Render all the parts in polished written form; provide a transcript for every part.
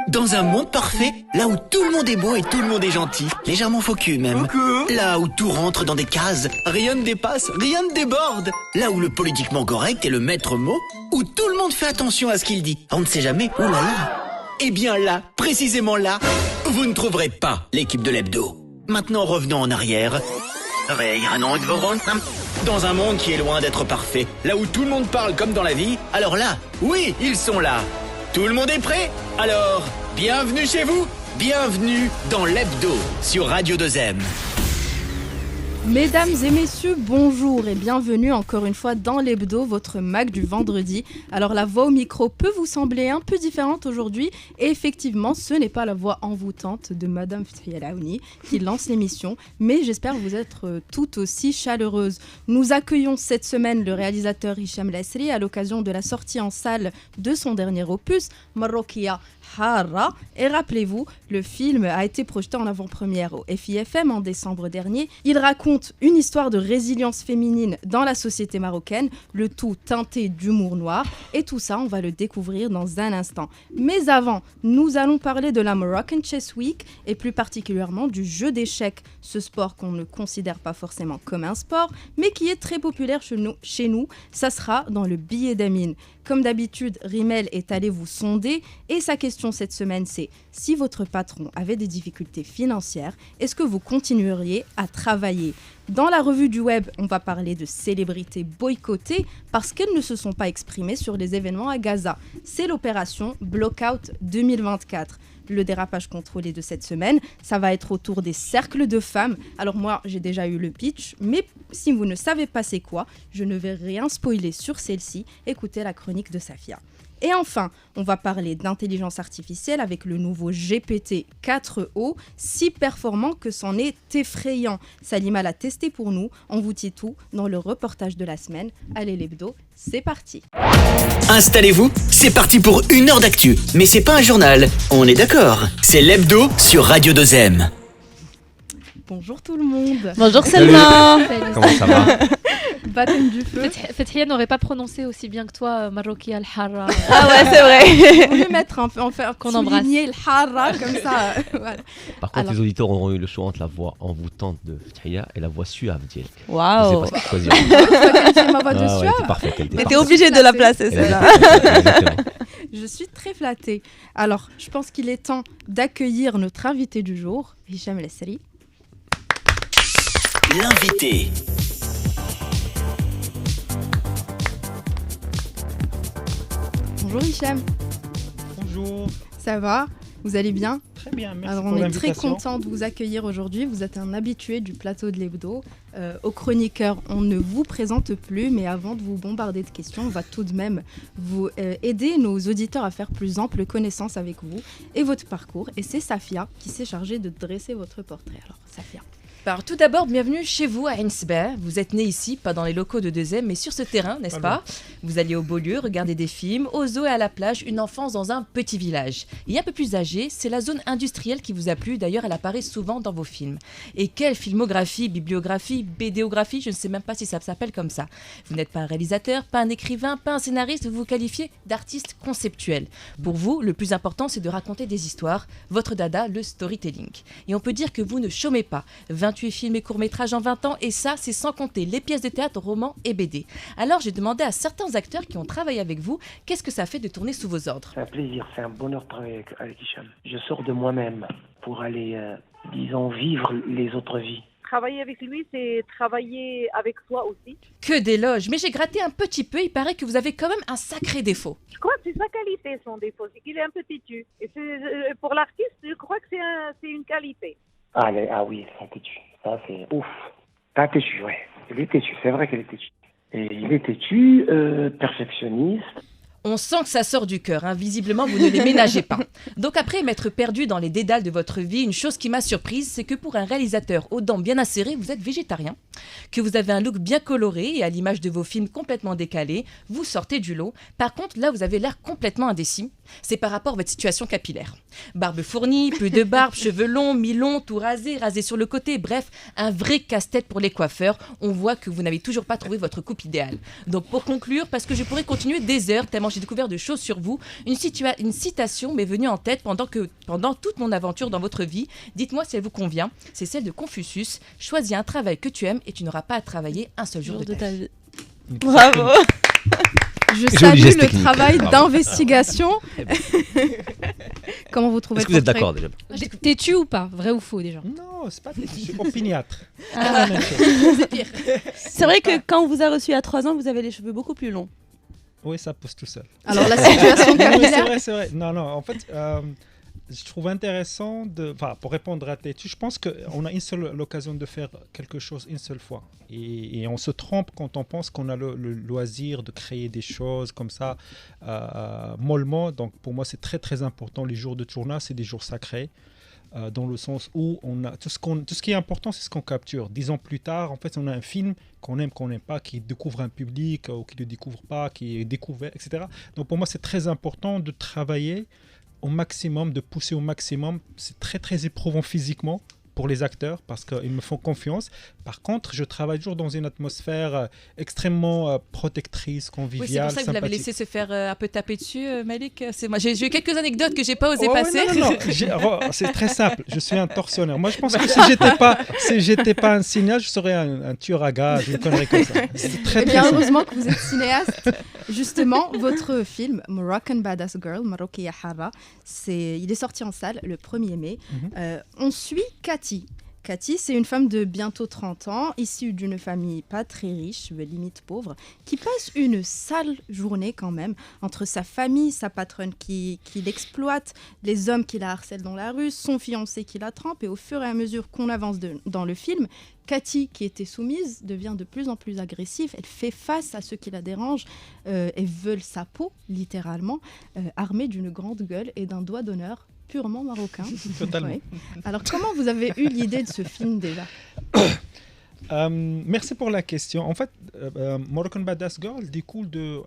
Dans un monde parfait, là où tout le monde est beau et tout le monde est gentil, légèrement faux cul même. Là où tout rentre dans des cases, rien ne dépasse, rien ne déborde. Là où le politiquement correct est le maître mot, où tout le monde fait attention à ce qu'il dit. On ne sait jamais, oh là là. Eh bien là, précisément là, vous ne trouverez pas l'équipe de l'hebdo. Maintenant revenons en arrière. Dans un monde qui est loin d'être parfait, là où tout le monde parle comme dans la vie, alors là, oui, ils sont là. Tout le monde est prêt? Alors, bienvenue chez vous, bienvenue dans l'hebdo sur Radio 2M. Mesdames et messieurs, bonjour et bienvenue encore une fois dans l'hebdo, votre Mac du vendredi. Alors la voix au micro peut vous sembler un peu différente aujourd'hui et effectivement ce n'est pas la voix envoûtante de Madame Fethia Laouni qui lance l'émission, mais j'espère vous être tout aussi chaleureuse. Nous accueillons cette semaine le réalisateur Hicham Lasri à l'occasion de la sortie en salle de son dernier opus, Marrokia Hara. Et rappelez-vous, le film a été projeté en avant-première au FIFM en décembre dernier. Il raconte une histoire de résilience féminine dans la société marocaine, le tout teinté d'humour noir. Et tout ça, on va le découvrir dans un instant. Mais avant, nous allons parler de la Moroccan Chess Week et plus particulièrement du jeu d'échecs. Ce sport qu'on ne considère pas forcément comme un sport, mais qui est très populaire chez nous. Ça sera dans le billet d'Amine. Comme d'habitude, Rimel est allé vous sonder et sa question cette semaine c'est: si votre patron avait des difficultés financières, est-ce que vous continueriez à travailler? Dans la revue du web, on va parler de célébrités boycottées parce qu'elles ne se sont pas exprimées sur les événements à Gaza. C'est l'opération Blockout 2024. Le dérapage contrôlé de cette semaine, ça va être autour des cercles de femmes. Alors moi, j'ai déjà eu le pitch, mais si vous ne savez pas c'est quoi, je ne vais rien spoiler sur celle-ci. Écoutez la chronique de Safia. Et enfin, on va parler d'intelligence artificielle avec le nouveau GPT-4o, si performant que c'en est effrayant. Salima l'a testé pour nous, on vous dit tout dans le reportage de la semaine. Allez l'hebdo, c'est parti. Installez-vous, c'est parti pour 1 heure d'actu. Mais c'est pas un journal, on est d'accord. C'est l'hebdo sur Radio 2M. Bonjour tout le monde. Bonjour Selma. Comment ça va? Baptême du feu. Fethia n'aurait pas prononcé aussi bien que toi Marrokia al-Harra. Ah ouais, c'est vrai. On peut mettre un peu, qu'on embrasse. Souligner le Harra comme ça. Voilà. Par contre, les auditeurs auront eu le choix entre la voix envoûtante de Fethia et la voix suave d'Yelk. Waouh. Je sais pas ce qu'ils choisir. C'est ma voix de suave. Elle était parfaite. Mais t'es obligé de la placer, celle-là. Exactement. Je suis très flattée. Alors, je pense qu'il est temps d'accueillir notre invité du jour, Hicham Lasri. L'invité. Bonjour Hicham. Bonjour. Ça va? Vous allez bien? Très bien, merci. Alors, pour on est l'invitation. très content de vous accueillir aujourd'hui. Vous êtes un habitué du plateau de l'hebdo. Aux chroniqueurs, on ne vous présente plus, mais avant de vous bombarder de questions, on va tout de même vous aider nos auditeurs à faire plus ample connaissance avec vous et votre parcours. Et c'est Safia qui s'est chargée de dresser votre portrait. Alors, Safia. Alors, tout d'abord, bienvenue chez vous à Ainsberg. Vous êtes né ici, pas dans les locaux de 2M, mais sur ce terrain, n'est-ce pas? Vous alliez au beau lieu, regarder des films, au zoo et à la plage, une enfance dans un petit village. Et un peu plus âgé, c'est la zone industrielle qui vous a plu. D'ailleurs, elle apparaît souvent dans vos films. Et quelle filmographie, bibliographie, BDographie, je ne sais même pas si ça s'appelle comme ça. Vous n'êtes pas un réalisateur, pas un écrivain, pas un scénariste, vous vous qualifiez d'artiste conceptuel. Pour vous, le plus important, c'est de raconter des histoires. Votre dada, le storytelling. Et on peut dire que vous ne chômez pas. 28 films et courts-métrages en 20 ans, et ça, c'est sans compter les pièces de théâtre, romans et BD. Alors, j'ai demandé à certains acteurs qui ont travaillé avec vous, qu'est-ce que ça fait de tourner sous vos ordres? C'est un plaisir, c'est un bonheur de travailler avec Hicham. Je sors de moi-même pour aller, disons, vivre les autres vies. Travailler avec lui, c'est travailler avec toi aussi. Que d'éloges, mais j'ai gratté un petit peu, il paraît que vous avez quand même un sacré défaut. Je crois que c'est sa qualité, son défaut, c'est qu'il est un peu têtu. Et pour l'artiste, je crois que c'est une qualité. Ah oui, c'est têtu. Ça, c'est ouf. Pas têtu, ouais. Il est têtu, c'est vrai qu'il est têtu. Et il est têtu, perfectionniste. On sent que ça sort du cœur, hein. Visiblement vous ne les ménagez pas. Donc après m'être perdu dans les dédales de votre vie, une chose qui m'a surprise, c'est que pour un réalisateur aux dents bien acérées, vous êtes végétarien, que vous avez un look bien coloré et à l'image de vos films complètement décalés, vous sortez du lot. Par contre, là vous avez l'air complètement indécis. C'est par rapport à votre situation capillaire. Barbe fournie, plus de barbe, cheveux longs, mi-longs, tout rasé, rasé sur le côté, bref, un vrai casse-tête pour les coiffeurs. On voit que vous n'avez toujours pas trouvé votre coupe idéale. Donc pour conclure, parce que je pourrais continuer des heures tellement j'ai découvert de choses sur vous. Une citation m'est venue en tête pendant toute mon aventure dans votre vie. Dites-moi si elle vous convient. C'est celle de Confucius. Choisis un travail que tu aimes et tu n'auras pas à travailler un seul jour de ta vie. Bravo. Je salue le travail d'investigation. Comment vous trouvez Est-ce que vous êtes d'accord déjà? T'es-tu ou pas? Vrai ou faux déjà? Non, c'est pas je suis opiniâtre. C'est pire. C'est vrai que quand on vous a reçu à 3 ans, vous avez les cheveux beaucoup plus longs. Oui, ça pousse tout seul. Alors la situation capillaire. C'est vrai. Non, en fait, je trouve intéressant pour répondre à tes... Je pense qu'on a l'occasion de faire quelque chose une seule fois. Et on se trompe quand on pense qu'on a le loisir de créer des choses comme ça, mollement. Donc pour moi, c'est très très important. Les jours de tournage, c'est des jours sacrés. Dans le sens où on a tout ce qui est important, c'est ce qu'on capture. 10 ans plus tard, en fait, on a un film qu'on aime, qu'on n'aime pas, qui découvre un public ou qui ne le découvre pas, qui est découvert, etc. Donc pour moi, c'est très important de travailler au maximum, de pousser au maximum. C'est très très éprouvant physiquement pour les acteurs parce qu'ils me font confiance. Par contre, je travaille toujours dans une atmosphère extrêmement protectrice, conviviale, oui, c'est pour ça que vous l'avez laissé se faire un peu taper dessus, Malik. J'ai eu quelques anecdotes que j'ai pas osé passer. Non. C'est très simple. Je suis un tortionnaire. Moi, je pense que si j'étais pas un cinéaste, je serais un tueur à gages, une connerie comme ça. C'est très bien simple. heureusement que vous êtes cinéaste. Justement, votre film Moroccan Badass Girl, Marokia Hara, il est sorti en salle le 1er mai. On suit Cathy. Cathy, c'est une femme de bientôt 30 ans, issue d'une famille pas très riche, limite pauvre, qui passe une sale journée quand même entre sa famille, sa patronne qui l'exploite, les hommes qui la harcèlent dans la rue, son fiancé qui la trempe, et au fur et à mesure qu'on avance dans le film, Cathy, qui était soumise, devient de plus en plus agressive. Elle fait face à ceux qui la dérangent et veulent sa peau, littéralement, armée d'une grande gueule et d'un doigt d'honneur purement marocain. Totalement. Ouais. Alors, comment vous avez eu l'idée de ce film déjà ? Merci pour la question. En fait, Moroccan Badass Girl découle d'une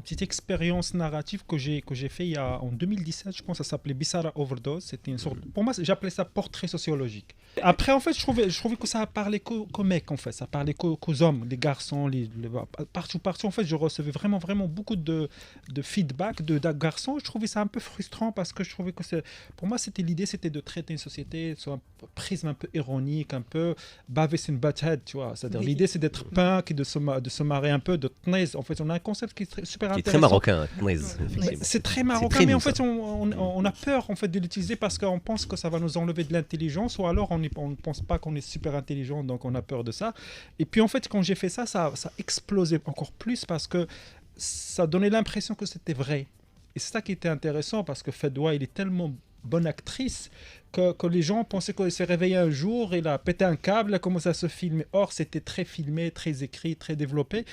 petite expérience narrative que j'ai fait en 2017. Je pense que ça s'appelait Bissara Overdose. C'était une sorte, pour moi, j'appelais ça portrait sociologique. Après, en fait, je trouvais que ça parlait qu'aux mecs, en fait. Ça parlait qu'aux hommes, les garçons, partout. En fait, je recevais vraiment beaucoup de feedback de garçons. Je trouvais ça un peu frustrant parce que je trouvais que pour moi, l'idée, c'était de traiter une société sur un prisme un peu ironique, un peu baver une butthead, tu vois. C'est-à-dire, l'idée, c'est d'être punk et de se marrer un peu, de tnaise. En fait, on a un concept qui est super intéressant. Qui est très marocain, tnaise. C'est très marocain, mais en fait, on a peur en fait, de l'utiliser parce qu'on pense que ça va nous enlever de l'intelligence, ou alors on ne pense pas qu'on est super intelligent, donc on a peur de ça. Et puis, en fait, quand j'ai fait ça explosait encore plus parce que ça donnait l'impression que c'était vrai. Et c'est ça qui était intéressant parce que Fedwa, il est tellement bonne actrice que les gens pensaient qu'elle s'est réveillée un jour, elle a pété un câble, elle a commencé à se filmer. Or, c'était très filmé, très écrit, très développé.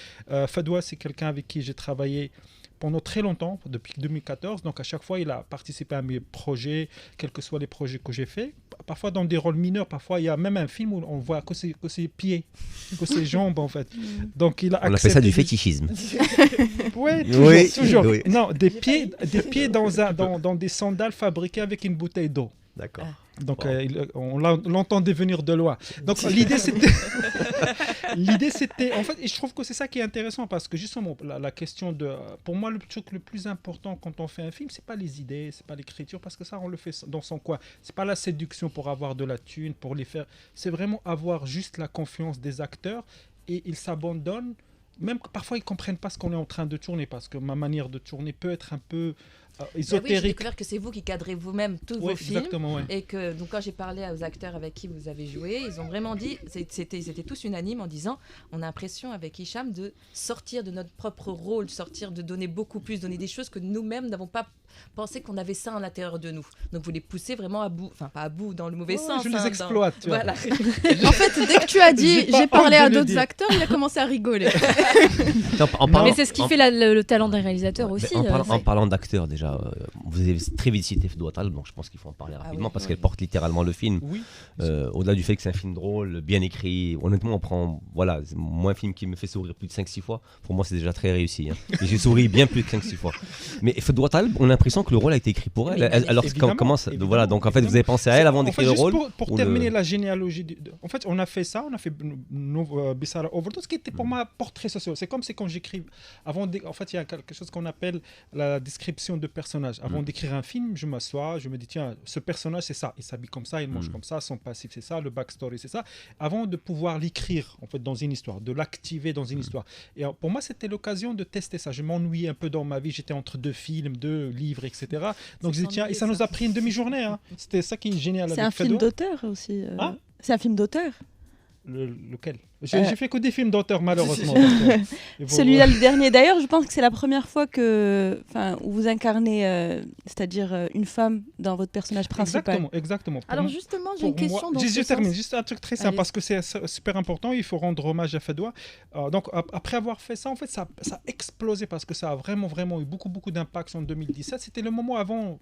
Fedwa, c'est quelqu'un avec qui j'ai travaillé pendant très longtemps, depuis 2014. Donc, à chaque fois, il a participé à mes projets, quels que soient les projets que j'ai faits. Parfois, dans des rôles mineurs. Parfois, il y a même un film où on voit que ses pieds, que ses jambes, en fait. Donc, il a on appelle ça du fétichisme. Oui, toujours. Oui. Non, des pieds dans des sandales fabriquées avec une bouteille d'eau. D'accord. Donc, on l'entendait venir de loin. Donc, l'idée, c'était... En fait, et je trouve que c'est ça qui est intéressant parce que, justement, la question de... Pour moi, le truc le plus important quand on fait un film, c'est pas les idées, c'est pas l'écriture, parce que ça, on le fait dans son coin. C'est pas la séduction pour avoir de la thune, pour les faire... C'est vraiment avoir juste la confiance des acteurs et ils s'abandonnent. Même que parfois, ils ne comprennent pas ce qu'on est en train de tourner parce que ma manière de tourner peut être un peu... ésotérique. Oui, j'ai découvert que c'est vous qui cadrez vous-même tous vos films. Exactement, ouais. Et que donc, quand j'ai parlé aux acteurs avec qui vous avez joué, ils ont vraiment dit, ils étaient tous unanimes en disant, on a l'impression avec Hicham de sortir de notre propre rôle, de donner beaucoup plus, donner des choses que nous-mêmes n'avons pas pensé qu'on avait ça à l'intérieur de nous. Donc vous les poussez vraiment à bout, enfin pas à bout dans le mauvais sens. Je les exploite, tu vois. Voilà. En fait, dès que tu as dit j'ai parlé à d'autres acteurs, il a commencé à rigoler. Mais c'est ce qui fait le talent d'un réalisateur aussi. En parlant d'acteurs déjà, voilà, vous avez très vite cité Fdoua Taleb, donc je pense qu'il faut en parler rapidement parce qu'elle porte littéralement le film. Oui. Au-delà du fait que c'est un film drôle, bien écrit, honnêtement, on prend. Voilà, moi, un film qui me fait sourire plus de 5-6 fois, pour moi, c'est déjà très réussi. Hein. Et j'ai souri bien plus de 5-6 fois. Mais Fdoua Taleb, on a l'impression que le rôle a été écrit pour elle. Alors, comment ça. Voilà, donc en fait, vous avez pensé à elle avant d'écrire le rôle. Pour terminer la généalogie, en fait, on a fait ça, on a fait Bissara Overdose, qui était pour moi portrait social. C'est comme c'est quand j'écris. En fait, il y a quelque chose qu'on appelle la description de personnage. Avant d'écrire un film, je m'assois, je me dis, tiens, ce personnage, c'est ça. Il s'habille comme ça, il mange comme ça, son passif, c'est ça, le backstory, c'est ça. Avant de pouvoir l'écrire, en fait, dans une histoire, de l'activer dans une histoire. Et pour moi, c'était l'occasion de tester ça. Je m'ennuyais un peu dans ma vie. J'étais entre 2 films, 2 livres, etc. Donc, je dis, tiens, et ça nous a pris une demi-journée. Hein. C'était ça qui est génial. C'est un film d'auteur aussi. C'est un film d'auteur. Lequel? J'ai fait que des films d'auteur, malheureusement. Celui-là, le dernier. D'ailleurs, je pense que c'est la première fois où vous incarnez, c'est-à-dire une femme dans votre personnage principal. Exactement. Alors justement, j'ai une question dans ce Je termine, sens. juste un truc très simple, parce que c'est super important, il faut rendre hommage à Fdoua. Donc, après avoir fait ça, en fait, ça a explosé, parce que ça a vraiment eu beaucoup d'impact en 2017. C'était le moment avant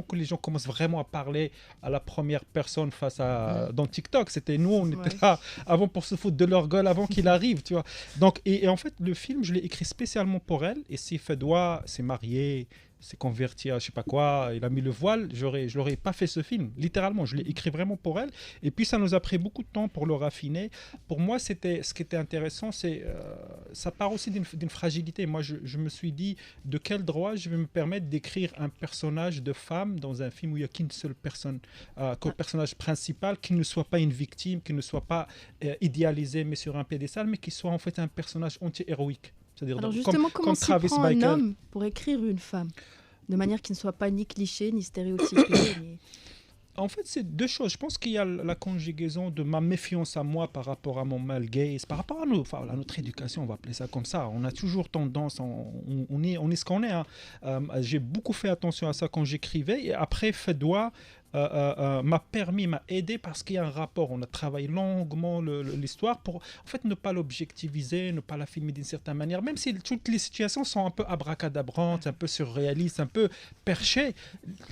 que les gens commencent vraiment à parler à la première personne dans TikTok. C'était nous, on était là avant pour se foutre de leur gueule avant qu'il arrive, tu vois. Donc, et en fait, le film, je l'ai écrit spécialement pour elle. Et si Fdoua s'est marié, s'est converti à je sais pas quoi, il a mis le voile, je l'aurais pas fait ce film. Littéralement, je l'ai écrit vraiment pour elle. Et puis, ça nous a pris beaucoup de temps pour le raffiner. Pour moi, ce qui était intéressant, ça part aussi d'une fragilité. Moi, je me suis dit, de quel droit je vais me permettre d'écrire un personnage de femme dans un film où il n'y a qu'une seule personne, qu'un personnage principal, qui ne soit pas une victime, qui ne soit pas idéalisé, mais sur un pédestal, mais qui soit en fait un personnage anti-héroïque. Alors justement, comment s'y prend un homme pour écrire une femme de manière qui ne soit pas ni cliché, ni stéréotypée En fait, c'est 2 choses. Je pense qu'il y a la conjugaison de ma méfiance à moi par rapport à mon male gaze, par rapport à notre éducation, on va appeler ça comme ça. On a toujours tendance, on est ce qu'on est. Hein. J'ai beaucoup fait attention à ça quand j'écrivais. Et après, Fdoua m'a aidé parce qu'il y a un rapport. On a travaillé longuement l'histoire pour en fait ne pas l'objectiviser, ne pas la filmer d'une certaine manière, même si toutes les situations sont un peu abracadabrantes, un peu surréalistes, un peu perchées.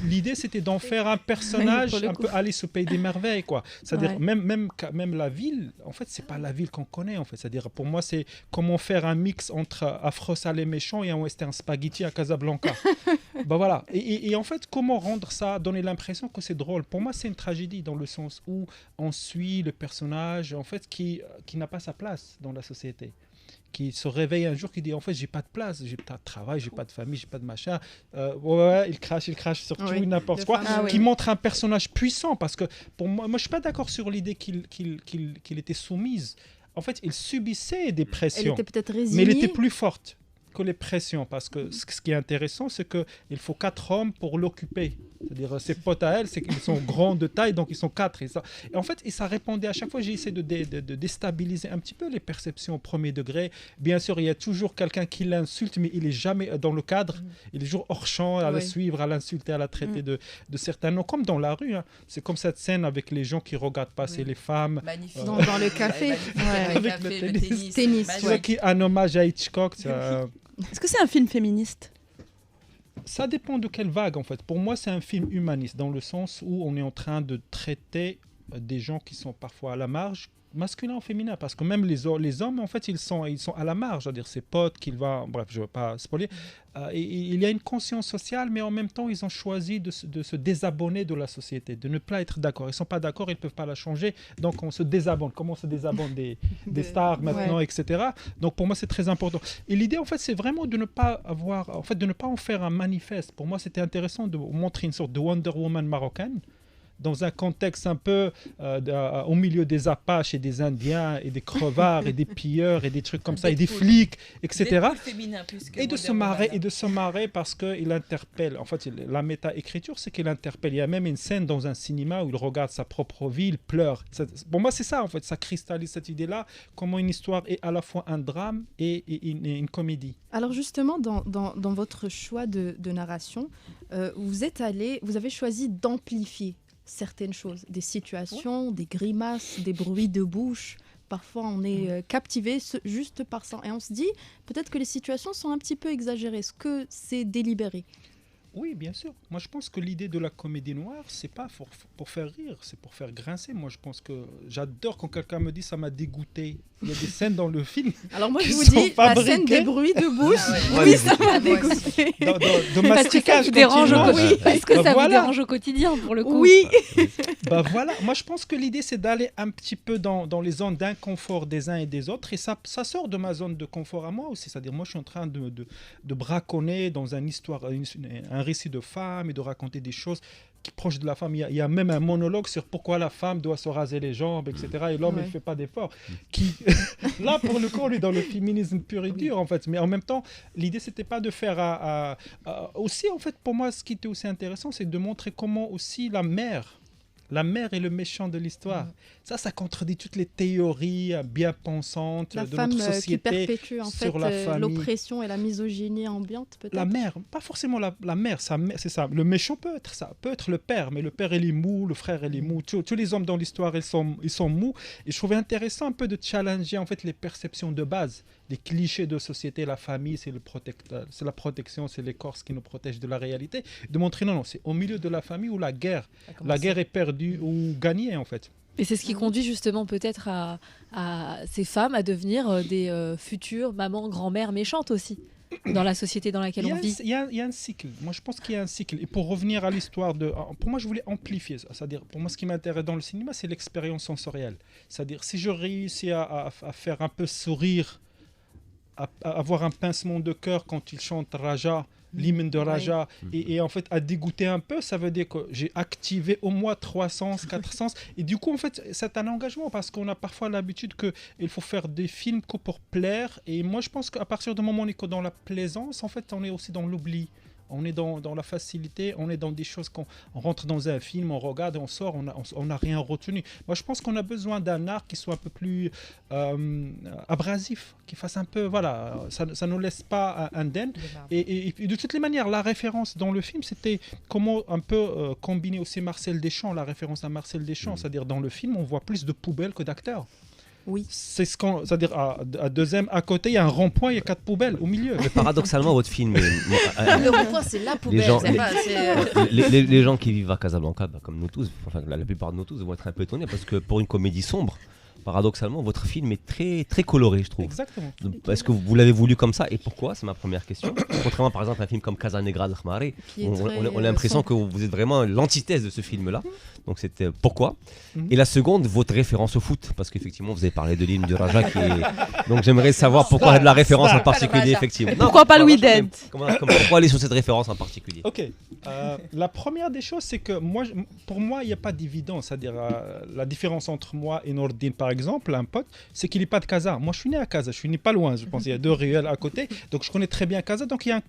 L'idée, c'était d'en faire un personnage un peu Alice au pays des merveilles, quoi. C'est-à-dire même la ville, en fait, c'est pas la ville qu'on connaît, en fait. C'est-à-dire pour moi, c'est comment faire un mix entre Afro Salé méchant et un western spaghetti à Casablanca. Voilà. Et en fait, comment rendre ça, donner l'impression que c'est drôle. Pour moi, c'est une tragédie dans le sens où on suit le personnage en fait qui n'a pas sa place dans la société, qui se réveille un jour, qui dit en fait j'ai pas de place, j'ai pas de travail, j'ai pas de famille, j'ai pas de machin. Il crache sur tout, n'importe quoi. Qui montre un personnage puissant parce que pour moi je suis pas d'accord sur l'idée qu'il était soumise. En fait, il subissait des pressions. Elle était peut-être résignée. Mais elle était plus forte que les pressions, parce que ce qui est intéressant, c'est qu'il faut 4 hommes pour l'occuper. C'est-à-dire, ses potes à elle, c'est qu'ils sont grands de taille, donc ils sont 4. Et en fait, ça répondait à chaque fois. J'ai essayé de déstabiliser un petit peu les perceptions au premier degré. Bien sûr, il y a toujours quelqu'un qui l'insulte, mais il n'est jamais dans le cadre. Il est toujours hors champ, à la suivre, à l'insulter, à la traiter de certains noms, comme dans la rue. Hein. C'est comme cette scène avec les gens qui regardent passer les femmes. Magnifique. Dans le café. Avec le tennis. Qui un hommage à Hitchcock. Est-ce que c'est un film féministe ? Ça dépend de quelle vague, en fait. Pour moi, c'est un film humaniste, dans le sens où on est en train de traiter des gens qui sont parfois à la marge, masculin ou féminin, parce que même les hommes, en fait, ils sont à la marge, c'est-à-dire ses potes qu'il va... Bref, je ne veux pas spoiler. Il y a une conscience sociale, mais en même temps, ils ont choisi de se désabonner de la société, de ne pas être d'accord. Ils ne sont pas d'accord, ils ne peuvent pas la changer, donc on se désabonne. Comment on se désabonne des stars maintenant, etc. Donc pour moi, c'est très important. Et l'idée, en fait, c'est vraiment de ne pas en faire un manifeste. Pour moi, c'était intéressant de montrer une sorte de Wonder Woman marocaine, dans un contexte un peu au milieu des Apaches et des Indiens et des crevards et des pilleurs et des trucs comme ça et des flics, etc. Et de se marrer parce qu'il interpelle. En fait, la méta-écriture, c'est qu'il interpelle. Il y a même une scène dans un cinéma où il regarde sa propre vie, il pleure. Pour moi, c'est ça, en fait. Ça cristallise cette idée-là, comment une histoire est à la fois un drame et une comédie. Alors justement, dans votre choix de narration, vous avez choisi d'amplifier certaines choses, des situations, des grimaces, des bruits de bouche. Parfois, on est captivé juste par ça. Et on se dit, peut-être que les situations sont un petit peu exagérées. Est-ce que c'est délibéré ? Oui, bien sûr. Moi, je pense que l'idée de la comédie noire, c'est pas pour faire rire, c'est pour faire grincer. Moi, je pense que j'adore quand quelqu'un me dit ça m'a dégoûté. Il y a des scènes dans le film. Alors moi, je qui vous sont dis, la fabriquées scène des bruits de bouche, Ouais, oui, mais ça m'a moi dégoûté. de Parce que ça masticage vous dérange au continu. quotidien. Est-ce que Bah ça vous voilà. dérange au quotidien pour le coup? Oui. Bah voilà, moi je pense que l'idée c'est d'aller un petit peu dans les zones d'inconfort des uns et des autres et ça sort de ma zone de confort à moi aussi, c'est-à-dire moi je suis en train de braconner dans un récit de femme et de raconter des choses qui proches de la femme. Il y a même un monologue sur pourquoi la femme doit se raser les jambes, etc. Et l'homme il fait pas d'efforts. Là pour le coup on est dans le féminisme pur et dur en fait, mais en même temps l'idée c'était pas de faire aussi en fait pour moi ce qui était aussi intéressant c'est de montrer comment aussi la mère est le méchant de l'histoire. Ça contredit toutes les théories bien pensantes La de femme notre société qui perpétue en fait sur la famille. l'oppression et la misogynie ambiante peut-être. La mère, pas forcément la mère, c'est ça. Le méchant peut être ça, peut être le père, mais le père il est mou, le frère il est mou. Tous les hommes dans l'histoire ils sont mous. Et je trouvais intéressant un peu de challenger en fait les perceptions de base, les clichés de société. La famille c'est c'est la protection, c'est l'écorce qui nous protège de la réalité. De montrer non, c'est au milieu de la famille où la guerre est perdue ou gagnée en fait. Et c'est ce qui conduit justement peut-être à ces femmes à devenir des futures mamans, grand-mères méchantes aussi, dans la société dans laquelle on vit. Il y a un cycle. Moi, je pense qu'il y a un cycle. Et pour revenir à l'histoire pour moi, je voulais amplifier ça. C'est-à-dire, pour moi, ce qui m'intéresse dans le cinéma, c'est l'expérience sensorielle. C'est-à-dire, si je réussis à faire un peu sourire, à avoir un pincement de cœur quand il chante Raja, l'hymne de Raja, et en fait à dégoûter un peu, ça veut dire que j'ai activé au moins 3 sens, 4 sens, et du coup en fait c'est un engagement parce qu'on a parfois l'habitude qu'il faut faire des films que pour plaire, et moi je pense qu'à partir du moment où on est dans la plaisance, en fait on est aussi dans l'oubli. On est dans la facilité, on est dans des choses qu'on rentre dans un film, on regarde et on sort, on n'a rien retenu. Moi, je pense qu'on a besoin d'un art qui soit un peu plus abrasif, qui fasse un peu, voilà, ça ne laisse pas indemne. Et de toutes les manières, la référence dans le film, c'était comment un peu combiner aussi Marcel Deschamps, la référence à Marcel Deschamps, c'est-à-dire dans le film, on voit plus de poubelles que d'acteurs. Oui. C'est-à-dire à deuxième, à côté, il y a un rond-point, il y a 4 poubelles au milieu. Mais paradoxalement, votre film. Le rond-point, c'est la poubelle. Les gens qui vivent à Casablanca, comme nous tous, enfin la plupart de nous tous, vont être un peu étonnés parce que pour une comédie sombre, paradoxalement, votre film est très, très coloré, je trouve. Exactement. Est-ce que vous l'avez voulu comme ça et pourquoi? C'est ma première question. Contrairement par exemple à un film comme Casa Negra de Khmari, on a l'impression que vous êtes vraiment l'antithèse de ce film-là. Donc c'était pourquoi. Et la seconde, votre référence au foot, parce qu'effectivement vous avez parlé de l'hymne de Raja qui est... Donc j'aimerais savoir pourquoi de la référence en particulier, effectivement. Pourquoi pas Louis Dent? Pourquoi aller sur cette référence en particulier? Ok. La première des choses, c'est que pour moi, il n'y a pas d'évidence. C'est-à-dire la différence entre moi et Nordine, par exemple, un pote, c'est qu'il n'est pas de Casa. Moi, je suis né à Casa, je suis né pas loin. Je pense qu'il y a 2 ruelles à côté, donc je connais très bien Casa. Donc il y a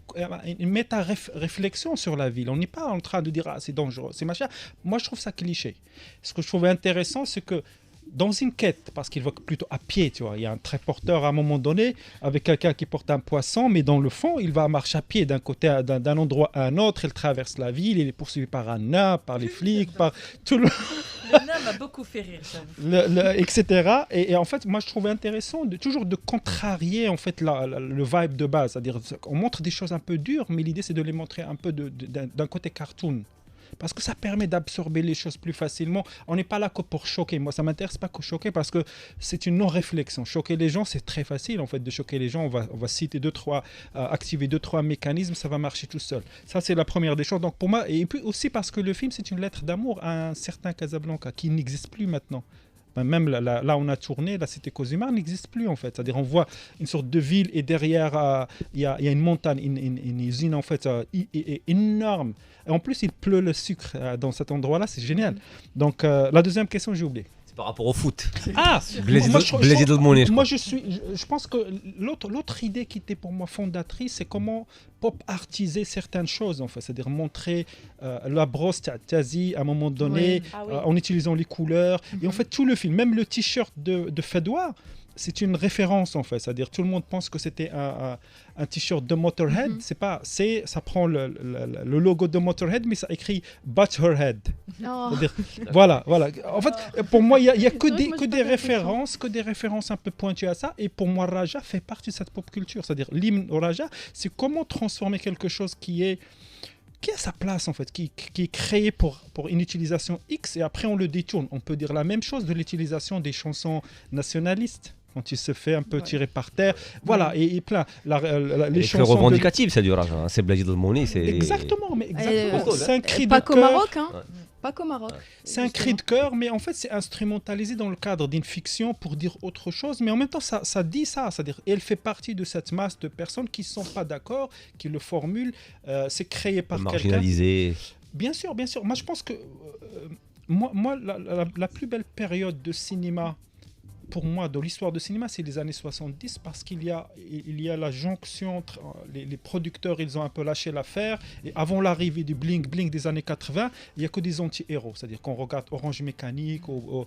une méta-réflexion sur la ville. On n'est pas en train de dire c'est dangereux, c'est machin. Moi, je trouve ça cliché. Ce que je trouvais intéressant, c'est que dans une quête, parce qu'il va plutôt à pied, tu vois, il y a un triporteur à un moment donné avec quelqu'un qui porte un poisson, mais dans le fond, il va marcher à pied d'un côté, d'un endroit à un autre, il traverse la ville, il est poursuivi par un nain, par les flics, par tout le... Le nain m'a beaucoup fait rire, etc. Et en fait, moi, je trouvais intéressant toujours de contrarier en fait le vibe de base, c'est-à-dire on montre des choses un peu dures, mais l'idée c'est de les montrer un peu d'un côté cartoon. Parce que ça permet d'absorber les choses plus facilement. On n'est pas là que pour choquer. Moi, ça ne m'intéresse pas que choquer parce que c'est une non-réflexion. Choquer les gens, c'est très facile en fait de choquer les gens. On va citer activer 2-3 mécanismes, ça va marcher tout seul. Ça, c'est la première des choses. Donc pour moi, et puis aussi parce que le film, c'est une lettre d'amour à un certain Casablanca qui n'existe plus maintenant. Même là, on a tourné, la cité Cosima n'existe plus en fait. C'est-à-dire, on voit une sorte de ville et derrière, il y a une montagne, une usine en fait énorme. Et en plus, il pleut le sucre dans cet endroit-là, c'est génial. Donc, la deuxième question, j'ai oublié. C'est par rapport au foot. Ah, moi, je pense que l'autre idée qui était pour moi fondatrice, c'est comment pop-artiser certaines choses, en fait. C'est-à-dire montrer la brosse Tazi à un moment donné, en utilisant les couleurs. Et en fait, tout le film, même le t-shirt de Fedouard, c'est une référence en fait, c'est-à-dire tout le monde pense que c'était un t-shirt de Motorhead, ça prend le logo de Motorhead mais ça écrit But Her Head. Voilà. En fait, pour moi il y a que des références un peu pointues à ça, et pour moi Raja fait partie de cette pop culture, c'est-à-dire l'hymne au Raja, c'est comment transformer quelque chose qui qui a sa place en fait, qui est créé pour une utilisation X et après on le détourne. On peut dire la même chose de l'utilisation des chansons nationalistes. Quand il se fait un peu tirer par terre, voilà, et plein. Les chansons revendicative, c'est du rage, hein. C'est Blazid Money, c'est... Exactement, mais exactement. C'est un cri de pas cœur. Qu'au Maroc, hein. Pas qu'au Maroc. C'est un cri de cœur, mais en fait, c'est instrumentalisé dans le cadre d'une fiction pour dire autre chose, mais en même temps, ça dit ça, c'est-à-dire, elle fait partie de cette masse de personnes qui ne sont pas d'accord, qui le formulent, c'est créé par quelqu'un. Marginalisé. Bien sûr, bien sûr. Moi, je pense que moi la plus belle période de cinéma, pour moi, dans l'histoire du cinéma, c'est les années 70 parce qu'il y a la jonction entre les producteurs, ils ont un peu lâché l'affaire. Et avant l'arrivée du bling des années 80, il n'y a que des anti-héros. C'est-à-dire qu'on regarde Orange Mécanique ou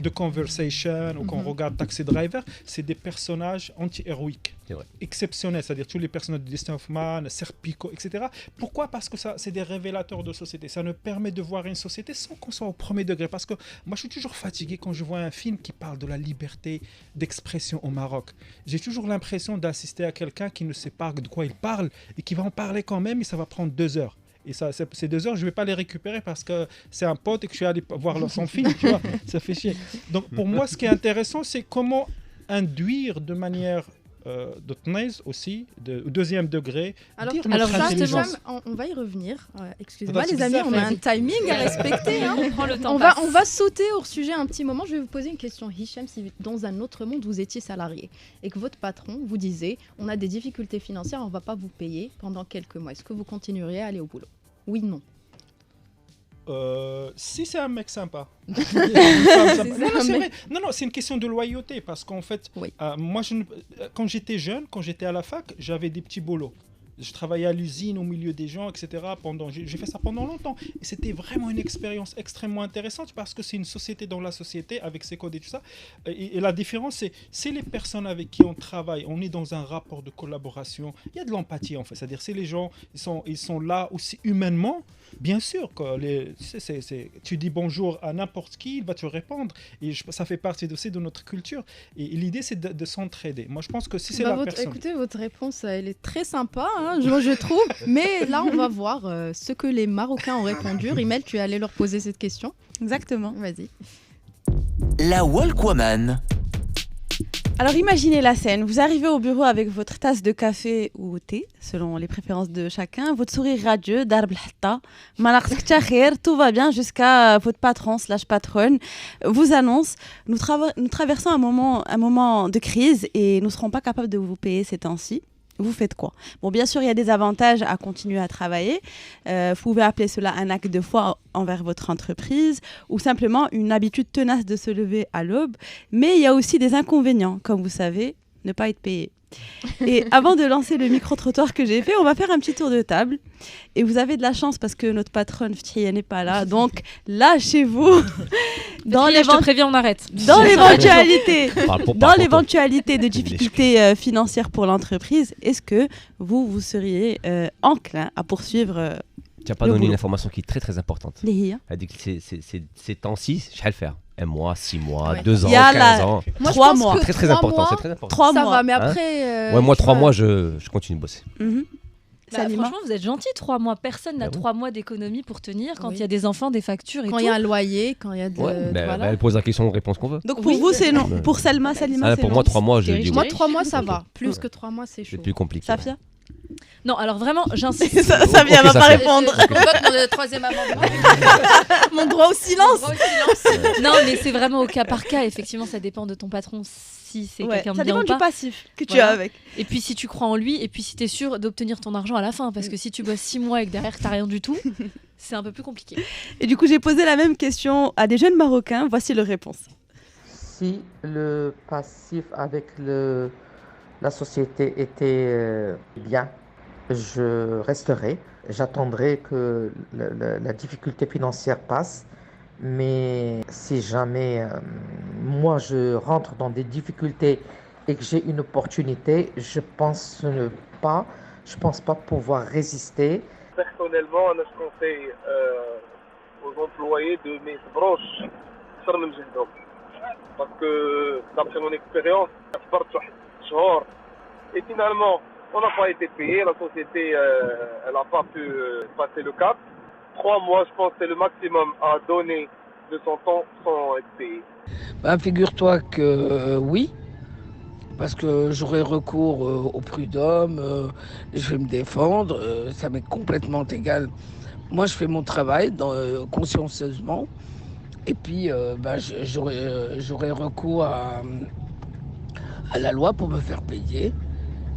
The Conversation ou qu'on regarde Taxi Driver, c'est des personnages anti-héroïques. Exceptionnels, c'est-à-dire tous les personnages de Dustin Hoffman, Serpico, etc. Pourquoi ? Parce que ça, c'est des révélateurs de société. Ça nous permet de voir une société sans qu'on soit au premier degré. Parce que moi, je suis toujours fatigué quand je vois un film qui parle de la liberté d'expression au Maroc. J'ai toujours l'impression d'assister à quelqu'un qui ne sait pas de quoi il parle et qui va en parler quand même et ça va prendre 2 heures. Et ça, ces 2 heures, je ne vais pas les récupérer parce que c'est un pote et que je suis allé voir son film, tu vois, ça fait chier. Donc pour moi, ce qui est intéressant, c'est comment induire de manière de Tnaise aussi, de deuxième degré. Alors justement, on va y revenir. Excusez-moi les amis, on a un timing à respecter. Hein. On prend le temps. On va sauter hors sujet un petit moment. Je vais vous poser une question. Hicham, si dans un autre monde vous étiez salarié et que votre patron vous disait on a des difficultés financières, on ne va pas vous payer pendant quelques mois, est-ce que vous continueriez à aller au boulot ? Oui, non. Si c'est un mec sympa. Non, c'est une question de loyauté parce qu'en fait, moi, quand j'étais jeune, quand j'étais à la fac, j'avais des petits boulots. Je travaillais à l'usine, au milieu des gens, etc. J'ai fait ça pendant longtemps. Et c'était vraiment une expérience extrêmement intéressante parce que c'est une société dans la société avec ses codes et tout ça. Et la différence, c'est les personnes avec qui on travaille. On est dans un rapport de collaboration. Il y a de l'empathie, en fait. C'est-à-dire, c'est les gens, ils sont là aussi humainement. Bien sûr, tu dis bonjour à n'importe qui, il va te répondre. Et ça fait partie aussi de notre culture. Et l'idée, c'est de s'entraider. Moi, je pense que si c'est la personne... Écoutez, votre réponse, elle est très sympa, hein, je trouve. Mais là, on va voir ce que les Marocains ont répondu. Rimel, tu es allé leur poser cette question. Exactement. Vas-y. La Walkwoman. Alors imaginez la scène, vous arrivez au bureau avec votre tasse de café ou thé, selon les préférences de chacun, votre sourire radieux, darb l'hatta, tout va bien jusqu'à votre patron / patronne vous annonce nous traversons un moment de crise et nous ne serons pas capables de vous payer ces temps-ci. Vous faites quoi ? Bon, bien sûr, il y a des avantages à continuer à travailler. Vous pouvez appeler cela un acte de foi envers votre entreprise ou simplement une habitude tenace de se lever à l'aube. Mais il y a aussi des inconvénients, comme vous savez, ne pas être payé. Et avant de lancer le micro-trottoir que j'ai fait, on va faire un petit tour de table. Et vous avez de la chance parce que notre patronne Fthia n'est pas là. Donc, lâchez-vous. Je te préviens, on arrête. Dans l'éventualité de difficultés financières pour l'entreprise, est-ce que vous seriez enclin à poursuivre tu n'as pas donné une information qui est très très importante. Elle a dit que ces temps-ci, je vais le faire. 1 mois, 6 mois, ouais. 2 ans, 15 ans. Moi, 3 mois. C'est très important. C'est très important. 3 mois. Ça va, mais après. Ouais, moi, 3 mois, je continue de bosser. Franchement, vous êtes gentil, 3 mois. Personne n'a 3 mois d'économie pour tenir quand il y a des enfants, des factures et tout. Quand il y a un loyer, quand il y a de. Voilà. Elle pose la question, on répond ce qu'on veut. Donc pour vous, c'est non. Pour Salima, c'est non. Pour moi, 3 mois, je dis. Moi, 3 mois, ça va. Plus que 3 mois, c'est chaud. C'est plus compliqué. Safia ? Non, alors vraiment, j'insiste. Safia va pas répondre. Je vote pour le 3e amendement. Mon droit au silence. Non, mais c'est vraiment au cas par cas. Effectivement, ça dépend de ton patron. Si c'est quelqu'un de bien ou pas. Ça dépend du passif que tu as avec. Et puis si tu crois en lui, et puis si tu es sûr d'obtenir ton argent à la fin. Parce que si tu bosses 6 mois et que derrière tu n'as rien du tout, c'est un peu plus compliqué. Et du coup, j'ai posé la même question à des jeunes Marocains. Voici leur réponse. Si le passif avec la société était bien, je resterai. J'attendrai que la difficulté financière passe. Mais si jamais moi je rentre dans des difficultés et que j'ai une opportunité, je pense pas pouvoir résister. Personnellement, je conseille aux employés de mes proches faire le job. Parce que d'après mon expérience, et finalement, On n'a pas été payé, la société, elle n'a pas pu passer le cap. 3 mois, je pense, c'est le maximum à donner de son temps sans être payé. Bah, figure-toi que oui, parce que j'aurai recours au prud'homme, je vais me défendre, ça m'est complètement égal. Moi, je fais mon travail consciencieusement, et puis j'aurai recours à la loi pour me faire payer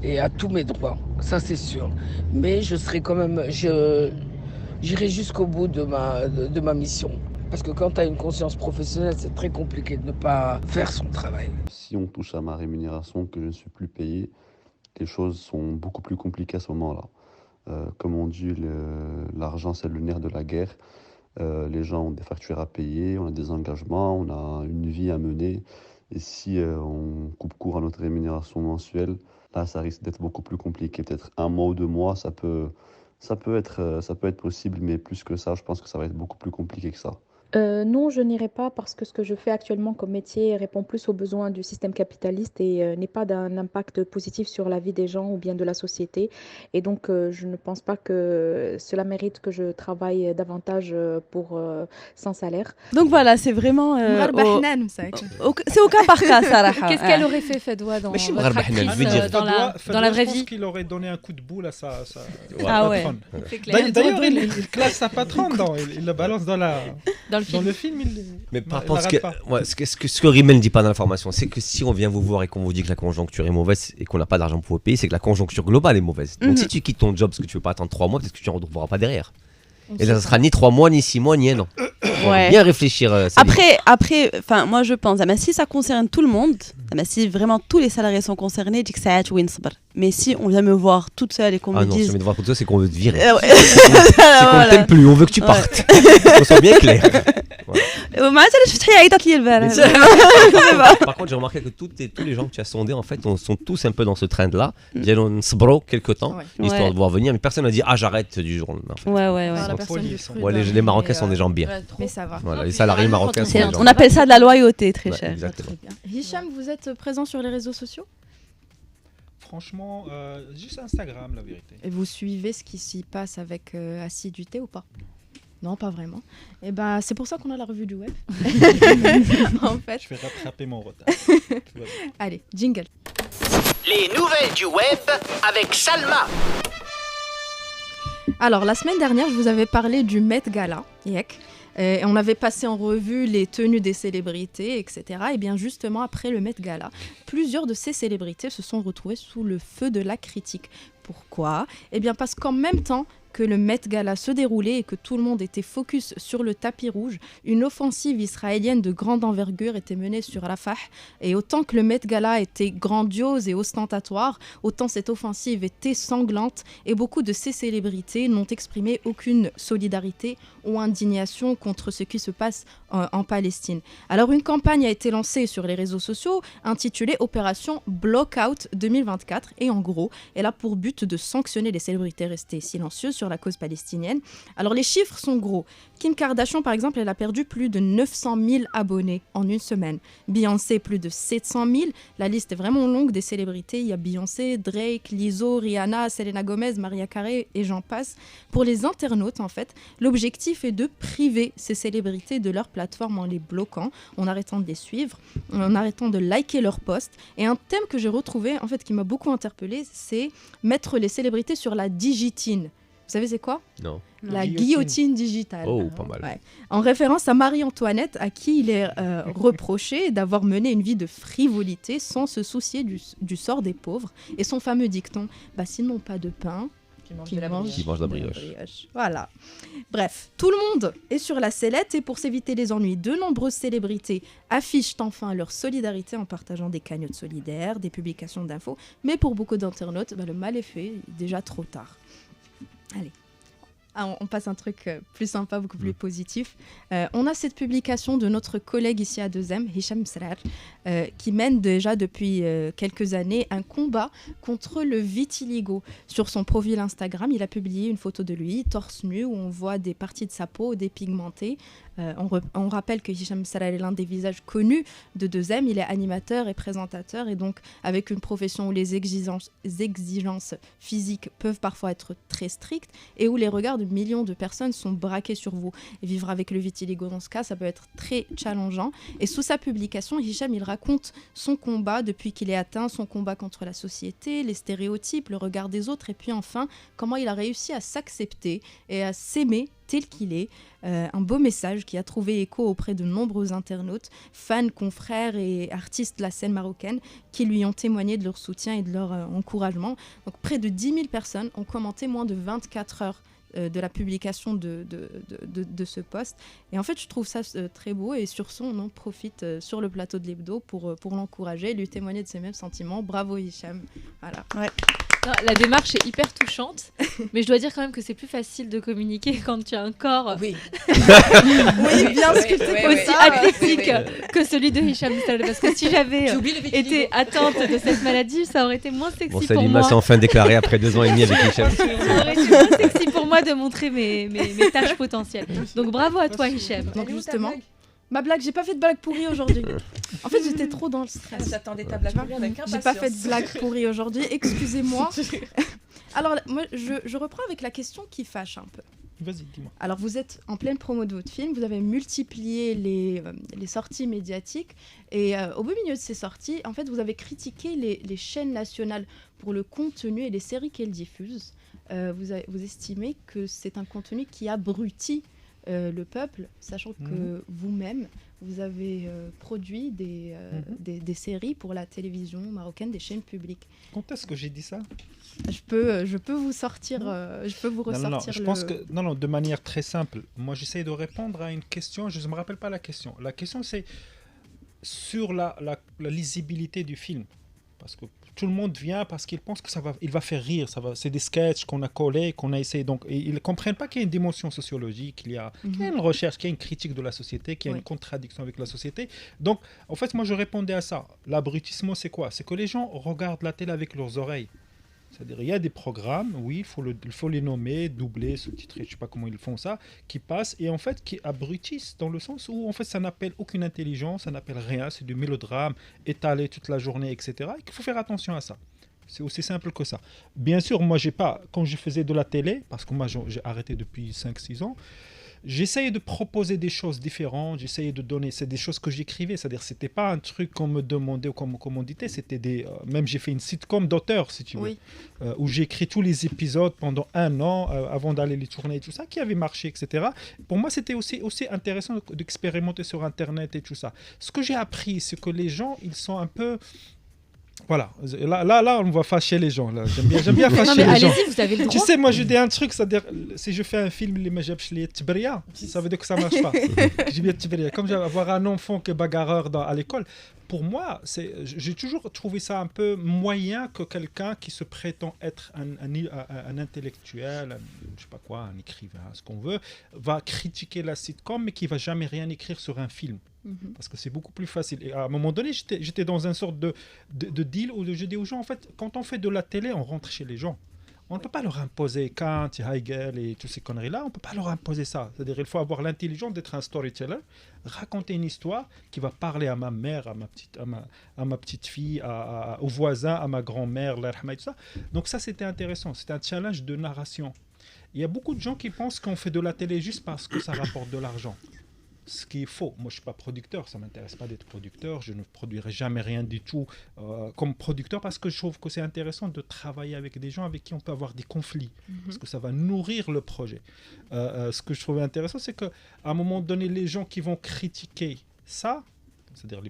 et à tous mes droits, ça c'est sûr. Mais je serai quand même, j'irai jusqu'au bout de ma mission. Parce que quand tu as une conscience professionnelle, c'est très compliqué de ne pas faire son travail. Si on touche à ma rémunération, que je ne suis plus payé, les choses sont beaucoup plus compliquées à ce moment-là. Comme on dit, l'argent c'est le nerf de la guerre. Les gens ont des factures à payer, on a des engagements, on a une vie à mener. Et si on coupe court à notre rémunération mensuelle, là ça risque d'être beaucoup plus compliqué. Peut-être 1 mois ou 2 mois, ça peut être possible, mais plus que ça, je pense que ça va être beaucoup plus compliqué que ça. Non, je n'irai pas parce que ce que je fais actuellement comme métier répond plus aux besoins du système capitaliste et n'est pas d'un impact positif sur la vie des gens ou bien de la société. Et donc, je ne pense pas que cela mérite que je travaille davantage sans salaire. Donc voilà, c'est vraiment... c'est au cas par cas, Sarah. Qu'est-ce qu'elle aurait fait, Fedwa, dans votre actrice, dans la vraie vie? Je pense qu'il aurait donné un coup de boule à sa patronne. D'ailleurs, il classe sa patronne, il le balance dans le film, mais par contre, ce que Rimmel ne dit pas dans l'information, c'est que si on vient vous voir et qu'on vous dit que la conjoncture est mauvaise et qu'on n'a pas d'argent pour vous payer, c'est que la conjoncture globale est mauvaise. Donc si tu quittes ton job parce que tu veux pas attendre 3 mois, peut-être que tu ne retrouveras pas derrière. Et là, ça sera ni 3 mois, ni 6 mois, ni 1 an. Ouais. Bien réfléchir. Après, moi je pense, si ça concerne tout le monde, si vraiment tous les salariés sont concernés, dis que ça a mais si on vient me voir toute seule et qu'on me dise... Ah non, si on vient me voir toute seule, c'est qu'on veut te virer. C'est qu'on ne t'aime plus, on veut que tu partes. On soit bien clair. Par contre, j'ai remarqué que tous les gens que tu as sondés, en fait, sont tous un peu dans ce trend-là. Ils ont sbro quelque temps, histoire de voir venir, mais personne n'a dit j'arrête du jour au lendemain. En fait. Les Marocains sont des gens bien. Mais ça va. Voilà, les salariés marocains sont des gens bien. On appelle ça de la loyauté, très cher. Exactement. Hicham, vous êtes présent sur les réseaux sociaux ? Franchement, juste Instagram, la vérité. Et vous suivez ce qui s'y passe avec assiduité ou pas ? Non, pas vraiment. Et ben, c'est pour ça qu'on a la revue du web. En fait. Je vais rattraper mon retard. Allez, jingle. Les nouvelles du web avec Salma. Alors, la semaine dernière, je vous avais parlé du Met Gala, et on avait passé en revue les tenues des célébrités, etc. Et bien justement, après le Met Gala, plusieurs de ces célébrités se sont retrouvées sous le feu de la critique. Pourquoi ? Eh bien parce qu'en même temps que le Met Gala se déroulait et que tout le monde était focus sur le tapis rouge, une offensive israélienne de grande envergure était menée sur Rafah. Et autant que le Met Gala était grandiose et ostentatoire, autant cette offensive était sanglante et beaucoup de ces célébrités n'ont exprimé aucune solidarité ou indignation contre ce qui se passe en Palestine. Alors une campagne a été lancée sur les réseaux sociaux intitulée Opération Blockout 2024 et en gros, elle a pour but de sanctionner les célébrités restées silencieuses sur la cause palestinienne. Alors les chiffres sont gros. Kim Kardashian par exemple, elle a perdu plus de 900 000 abonnés en une semaine. Beyoncé plus de 700 000. La liste est vraiment longue des célébrités. Il y a Beyoncé, Drake, Lizzo, Rihanna, Selena Gomez, Mariah Carey et j'en passe. Pour les internautes en fait, l'objectif est de priver ces célébrités de leur plateforme en les bloquant, en arrêtant de les suivre, en arrêtant de liker leurs posts. Et un thème que j'ai retrouvé en fait qui m'a beaucoup interpellée, c'est mettre les célébrités sur la digitine. Vous savez c'est quoi ? Non. La guillotine digitale. Oh, pas mal. Ouais. En référence à Marie-Antoinette, à qui il est reproché d'avoir mené une vie de frivolité sans se soucier du sort des pauvres. Et son fameux dicton, s'ils n'ont pas de pain, qui mange la brioche. Voilà. Bref, tout le monde est sur la sellette et pour s'éviter les ennuis, de nombreuses célébrités affichent enfin leur solidarité en partageant des cagnottes solidaires, des publications d'infos. Mais pour beaucoup d'internautes, le mal est fait, déjà trop tard. Allez. On passe à un truc plus sympa, beaucoup plus positif. On a cette publication de notre collègue ici à 2M, Hicham Srar, qui mène déjà depuis quelques années un combat contre le vitiligo. Sur son profil Instagram, il a publié une photo de lui, torse nu, où on voit des parties de sa peau dépigmentées. On rappelle que Hicham Sarral est l'un des visages connus de 2M. Il est animateur et présentateur, et donc avec une profession où les exigences physiques peuvent parfois être très strictes et où les regards de millions de personnes sont braqués sur vous. Et vivre avec le vitiligo dans ce cas, ça peut être très challengeant. Et sous sa publication, Hicham, il raconte son combat depuis qu'il est atteint, son combat contre la société, les stéréotypes, le regard des autres, et puis enfin, comment il a réussi à s'accepter et à s'aimer tel qu'il est. Un beau message qui a trouvé écho auprès de nombreux internautes, fans, confrères et artistes de la scène marocaine qui lui ont témoigné de leur soutien et de leur encouragement. Donc, près de 10 000 personnes ont commenté moins de 24 heures de la publication de ce post. Et en fait, je trouve ça très beau, et sur ce, on en profite sur le plateau de l'Hebdo pour l'encourager, lui témoigner de ses mêmes sentiments. Bravo Hicham. Voilà. Ouais. Non, la démarche est hyper touchante, mais je dois dire quand même que c'est plus facile de communiquer quand tu as un corps oui, bien sculpté, aussi athlétique que celui de Hicham Sarral. Parce que si j'avais été atteinte de cette maladie, ça aurait été moins sexy pour moi. C'est enfin déclaré après 2 ans et demi avec Hicham. Ça aurait été moins sexy pour moi de montrer mes tâches potentielles. Donc bravo à toi Hicham. Donc justement... Ma blague, j'ai pas fait de blague pourrie aujourd'hui. En fait, j'étais trop dans le stress. J'attendais ta blague pourrie avec impatience. J'ai pas fait de blague pourrie aujourd'hui, excusez-moi. Alors, moi, je reprends avec la question qui fâche un peu. Vas-y, dis-moi. Alors, vous êtes en pleine promo de votre film, vous avez multiplié les sorties médiatiques, et au beau milieu de ces sorties, en fait, vous avez critiqué les chaînes nationales pour le contenu et les séries qu'elles diffusent. Vous estimez que c'est un contenu qui abrutit le peuple, sachant que vous-même, vous avez produit des séries pour la télévision marocaine, des chaînes publiques. Quand est-ce que j'ai dit ça ? Je peux vous sortir, je peux vous ressortir. Je pense que de manière très simple. Moi, j'essaie de répondre à une question. Je ne me rappelle pas la question. La question, c'est sur la lisibilité du film, parce que tout le monde vient parce qu'il pense que il va faire rire. C'est des sketchs qu'on a collés, qu'on a essayé. Donc, ils ne comprennent pas qu'il y a une dimension sociologique, qu'il y a une recherche, qu'il y a une critique de la société, qu'il y a une contradiction avec la société. Donc, en fait, moi, je répondais à ça. L'abrutissement, c'est quoi ? C'est que les gens regardent la télé avec leurs oreilles. C'est-à-dire, il y a des programmes, oui, il faut les nommer, doubler, sous-titrer, je ne sais pas comment ils font ça, qui passent et en fait qui abrutissent dans le sens où en fait ça n'appelle aucune intelligence, ça n'appelle rien, c'est du mélodrame étalé toute la journée, etc. Et qu'il faut faire attention à ça. C'est aussi simple que ça. Bien sûr, moi, quand je faisais de la télé, parce que moi j'ai arrêté depuis 5-6 ans, j'essayais de proposer des choses différentes, j'essayais de donner, c'est des choses que j'écrivais, c'est-à-dire c'était pas un truc qu'on me demandait ou qu'on me commanditait, c'était même j'ai fait une sitcom d'auteur, si tu veux, où j'ai écrit tous les épisodes pendant 1 an avant d'aller les tourner et tout ça, qui avait marché, etc. Pour moi, c'était aussi d'expérimenter sur Internet et tout ça. Ce que j'ai appris, c'est que les gens, ils sont un peu... Voilà, là, on va fâcher les gens. Là. J'aime bien fâcher les gens. Vous avez le droit. Tu sais, moi, je dis un truc, c'est-à-dire, si je fais un film, ça veut dire que ça marche pas. Comme avoir un enfant qui est bagarreur à l'école, pour moi, j'ai toujours trouvé ça un peu moyen que quelqu'un qui se prétend être un intellectuel, je sais pas quoi, un écrivain, ce qu'on veut, va critiquer la sitcom, mais qui va jamais rien écrire sur un film. Parce que c'est beaucoup plus facile. Et à un moment donné, j'étais dans une sorte de deal où je dis aux gens, en fait, quand on fait de la télé, on rentre chez les gens. On ne peut pas leur imposer Kant, Hegel et toutes ces conneries-là. On ne peut pas leur imposer ça. C'est-à-dire il faut avoir l'intelligence d'être un storyteller, raconter une histoire qui va parler à ma mère, à ma petite fille, aux voisins, à ma grand-mère, et tout ça. Donc ça, c'était intéressant. C'était un challenge de narration. Il y a beaucoup de gens qui pensent qu'on fait de la télé juste parce que ça rapporte de l'argent. Ce qui est faux. Moi, je ne suis pas producteur, ça ne m'intéresse pas d'être producteur, je ne produirai jamais rien du tout comme producteur parce que je trouve que c'est intéressant de travailler avec des gens avec qui on peut avoir des conflits, parce que ça va nourrir le projet. Ce que je trouvais intéressant, c'est qu'à un moment donné, les gens qui vont critiquer ça, c'est-à-dire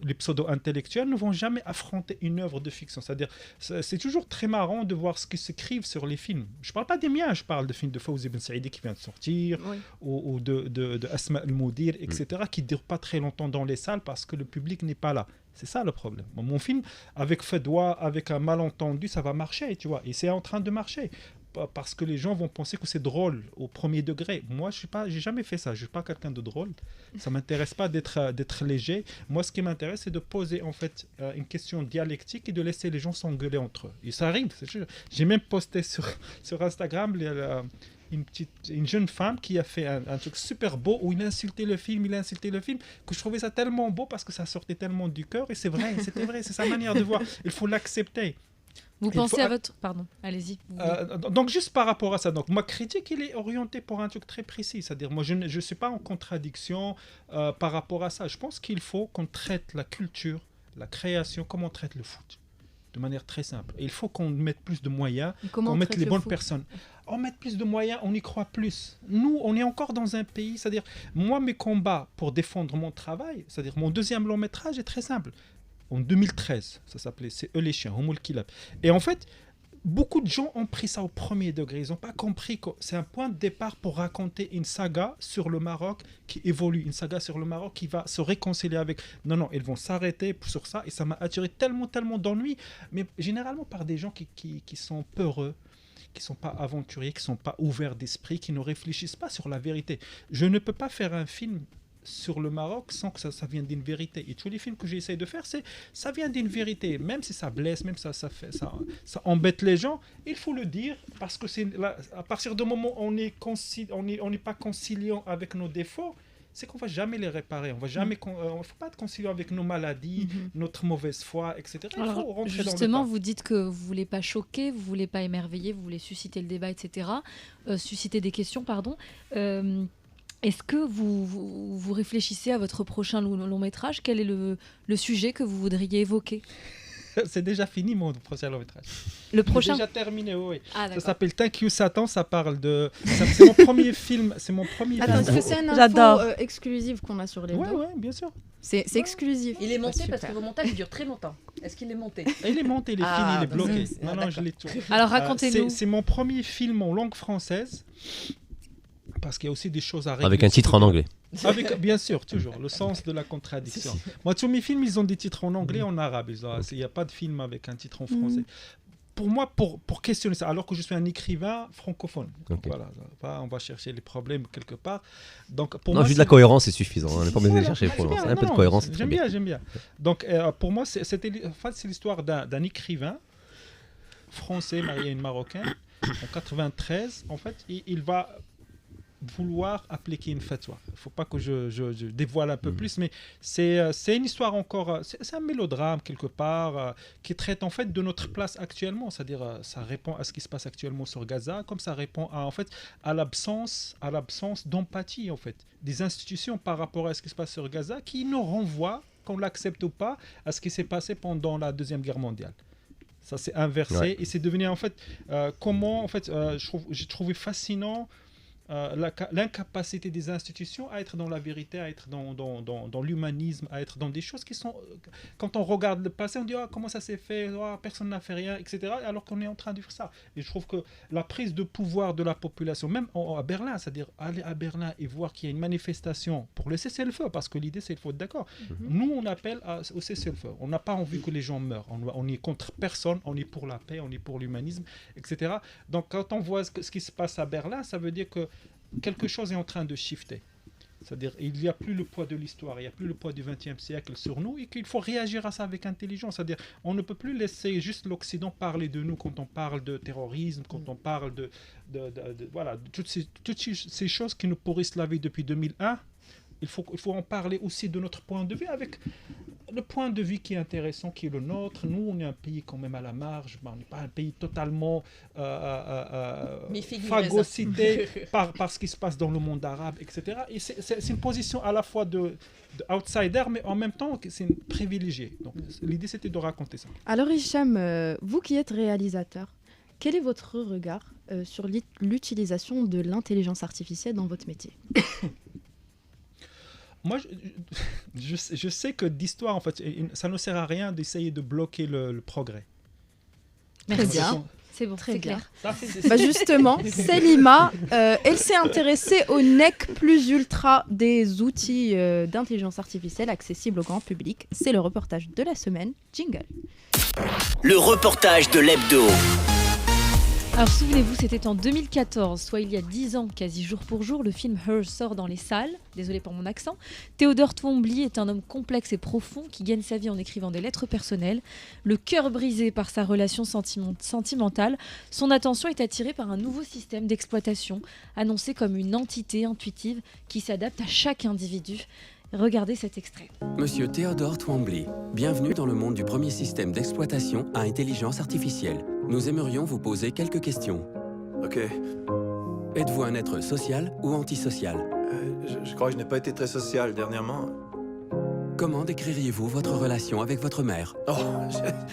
les pseudo-intellectuels ne vont jamais affronter une œuvre de fiction. C'est-à-dire, c'est toujours très marrant de voir ce qu'ils s'écrivent sur les films. Je ne parle pas des miens, je parle de films de Fawzi Ben Saïdi qui vient de sortir, ou de Asma El-Moudir, etc., qui ne durent pas très longtemps dans les salles parce que le public n'est pas là. C'est ça le problème. Mon film, avec Fedwa, avec un malentendu, ça va marcher, tu vois. Et c'est en train de marcher. parce que les gens vont penser que c'est drôle au premier degré. Moi, j'ai jamais fait ça. Je suis pas quelqu'un de drôle. Ça m'intéresse pas d'être léger. Moi, ce qui m'intéresse, c'est de poser en fait une question dialectique et de laisser les gens s'engueuler entre eux. Et ça arrive. J'ai même posté sur Instagram une jeune femme qui a fait un truc super beau où il a insulté le film, que je trouvais ça tellement beau parce que ça sortait tellement du cœur. Et c'était vrai, c'est sa manière de voir. Il faut l'accepter. Vous pensez à votre... Pardon, allez-y. Donc, juste par rapport à ça, donc, ma critique, elle est orientée pour un truc très précis. C'est-à-dire, moi, je ne suis pas en contradiction par rapport à ça. Je pense qu'il faut qu'on traite la culture, la création, comme on traite le foot. De manière très simple. Et il faut qu'on mette plus de moyens, qu'on mette les bonnes personnes. On met plus de moyens, on y croit plus. Nous, on est encore dans un pays, c'est-à-dire, moi, mes combats pour défendre mon travail, c'est-à-dire, mon deuxième long métrage est très simple. En 2013, ça s'appelait C'est eux les chiens, Homoul Kilab. Et en fait, beaucoup de gens ont pris ça au premier degré. Ils n'ont pas compris que c'est un point de départ pour raconter une saga sur le Maroc qui évolue, une saga sur le Maroc qui va se réconcilier avec... Non, ils vont s'arrêter sur ça. Et ça m'a attiré tellement d'ennuis, mais généralement par des gens qui sont peureux, qui ne sont pas aventuriers, qui ne sont pas ouverts d'esprit, qui ne réfléchissent pas sur la vérité. Je ne peux pas faire un film sur le Maroc sans que ça vienne d'une vérité. Et tous les films que j'essaie de faire, ça vient d'une vérité. Même si ça blesse, même si ça embête les gens, il faut le dire parce que à partir du moment où on n'est pas conciliant avec nos défauts, c'est qu'on ne va jamais les réparer. On ne faut pas être conciliant avec nos maladies, notre mauvaise foi, etc. Alors, il faut rentrer justement, dans le vous dites que vous ne voulez pas choquer, vous ne voulez pas émerveiller, vous voulez susciter le débat, etc. Susciter des questions, pardon. Est-ce que vous réfléchissez à votre prochain long métrage ? Quel est le sujet que vous voudriez évoquer ? C'est déjà fini mon prochain long métrage. Le prochain ? C'est déjà terminé, oui. Ah, ça s'appelle Thank You Satan, ça parle de... C'est mon premier film. Attends, est-ce que c'est une info exclusive qu'on a sur les deux ? Oui, bien sûr. C'est exclusif. Il est monté parce que vos montages durent très longtemps. Est-ce qu'il est monté ? Il est monté, il est fini, il est bloqué. Non, je l'ai tout. Alors racontez-nous. C'est mon premier film en langue française. Parce qu'il y a aussi des choses à régler. Avec un titre en anglais. Bien sûr, toujours. Le sens de la contradiction. Moi, tous mes films, ils ont des titres en anglais et en arabe. Il n'y a pas de film avec un titre en français. Pour moi, pour questionner ça, alors que je suis un écrivain francophone. Okay. Voilà, on va chercher les problèmes quelque part. Donc, pour moi, juste la cohérence, c'est suffisant. On n'est pas besoin de chercher les problèmes. Un peu de cohérence, j'aime bien. Donc, pour moi, c'est l'histoire d'un écrivain français marié à une Marocaine. En 93, en fait, il va vouloir appliquer une fatwa. Il ne faut pas que je dévoile un peu plus, mais c'est une histoire encore, c'est un mélodrame quelque part qui traite en fait de notre place actuellement, c'est-à-dire ça répond à ce qui se passe actuellement sur Gaza, comme ça répond à l'absence d'empathie en fait des institutions par rapport à ce qui se passe sur Gaza, qui nous renvoie, qu'on l'accepte ou pas, à ce qui s'est passé pendant la Deuxième Guerre mondiale. Ça s'est inversé et c'est devenu en fait comment en fait j'ai trouvé fascinant l'incapacité des institutions à être dans la vérité, à être dans l'humanisme, à être dans des choses qui sont... Quand on regarde le passé, on dit comment ça s'est fait, personne n'a fait rien, etc. Alors qu'on est en train de faire ça. Et je trouve que la prise de pouvoir de la population, même à Berlin, c'est-à-dire aller à Berlin et voir qu'il y a une manifestation pour le cessez-le-feu, parce que l'idée c'est qu'il faut être d'accord. Nous, on appelle au cessez-le-feu. On n'a pas envie que les gens meurent. On est contre personne, on est pour la paix, on est pour l'humanisme, etc. Donc quand on voit ce qui se passe à Berlin, ça veut dire que quelque chose est en train de shifter. C'est-à-dire il n'y a plus le poids de l'histoire, il n'y a plus le poids du XXe siècle sur nous et qu'il faut réagir à ça avec intelligence. C'est-à-dire on ne peut plus laisser juste l'Occident parler de nous quand on parle de terrorisme, quand on parle de toutes ces choses qui nous pourrissent la vie depuis 2001. Il faut en parler aussi de notre point de vue, avec le point de vue qui est intéressant, qui est le nôtre. Nous, on est un pays quand même à la marge. On n'est pas un pays totalement phagocyté par ce qui se passe dans le monde arabe, etc. Et c'est une position à la fois de outsider, mais en même temps, c'est une privilégiée. Donc, l'idée, c'était de raconter ça. Alors, Hicham, vous qui êtes réalisateur, quel est votre regard sur l'utilisation de l'intelligence artificielle dans votre métier ? Moi, je sais que d'histoire, en fait, ça ne sert à rien d'essayer de bloquer le progrès. Très bien. C'est bon, très c'est clair. clair. Justement, Selima, elle s'est intéressée au NEC plus ultra des outils d'intelligence artificielle accessibles au grand public. C'est le reportage de la semaine. Jingle. Le reportage de l'hebdo. Alors souvenez-vous, c'était en 2014, soit il y a 10 ans, quasi jour pour jour, le film Her sort dans les salles. Désolé pour mon accent. Théodore Twombly est un homme complexe et profond qui gagne sa vie en écrivant des lettres personnelles. Le cœur brisé par sa relation sentimentale, son attention est attirée par un nouveau système d'exploitation, annoncé comme une entité intuitive qui s'adapte à chaque individu. Regardez cet extrait. Monsieur Théodore Twombly, bienvenue dans le monde du premier système d'exploitation à intelligence artificielle. Nous aimerions vous poser quelques questions. Ok. Êtes-vous un être social ou antisocial? Je crois que je n'ai pas été très social dernièrement. Comment décririez-vous votre relation avec votre mère?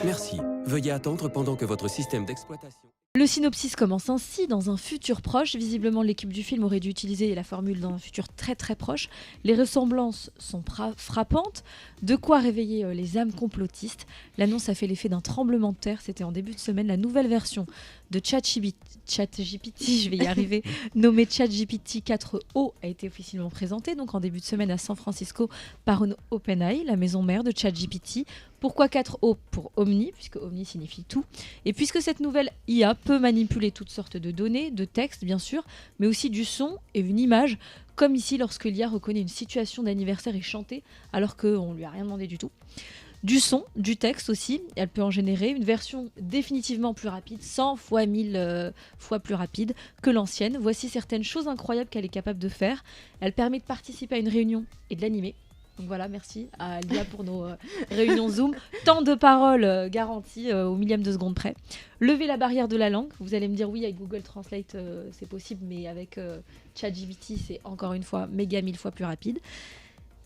Merci. Veuillez attendre pendant que votre système d'exploitation... Le synopsis commence ainsi. Dans un futur proche, visiblement l'équipe du film aurait dû utiliser la formule dans un futur très très proche. Les ressemblances sont frappantes, de quoi réveiller les âmes complotistes. L'annonce a fait l'effet d'un tremblement de terre. C'était en début de semaine. La nouvelle version de ChatGPT, je vais y arriver, nommée ChatGPT 4o, a été officiellement présentée donc en début de semaine à San Francisco par OpenAI, la maison mère de ChatGPT. Pourquoi 4O? Pour Omni, puisque Omni signifie tout. Et puisque cette nouvelle IA peut manipuler toutes sortes de données, de textes bien sûr, mais aussi du son et une image, comme ici lorsque l'IA reconnaît une situation d'anniversaire et chantée, alors qu'on ne lui a rien demandé du tout. Du son, du texte aussi, elle peut en générer une version définitivement plus rapide, 100 fois 1000 fois plus rapide que l'ancienne. Voici certaines choses incroyables qu'elle est capable de faire. Elle permet de participer à une réunion et de l'animer. Donc voilà, merci à l'IA pour nos réunions Zoom. Temps de parole garanti au millième de seconde près. Lever la barrière de la langue. Vous allez me dire oui, avec Google Translate c'est possible, mais avec ChatGPT c'est encore une fois méga 1000 fois plus rapide.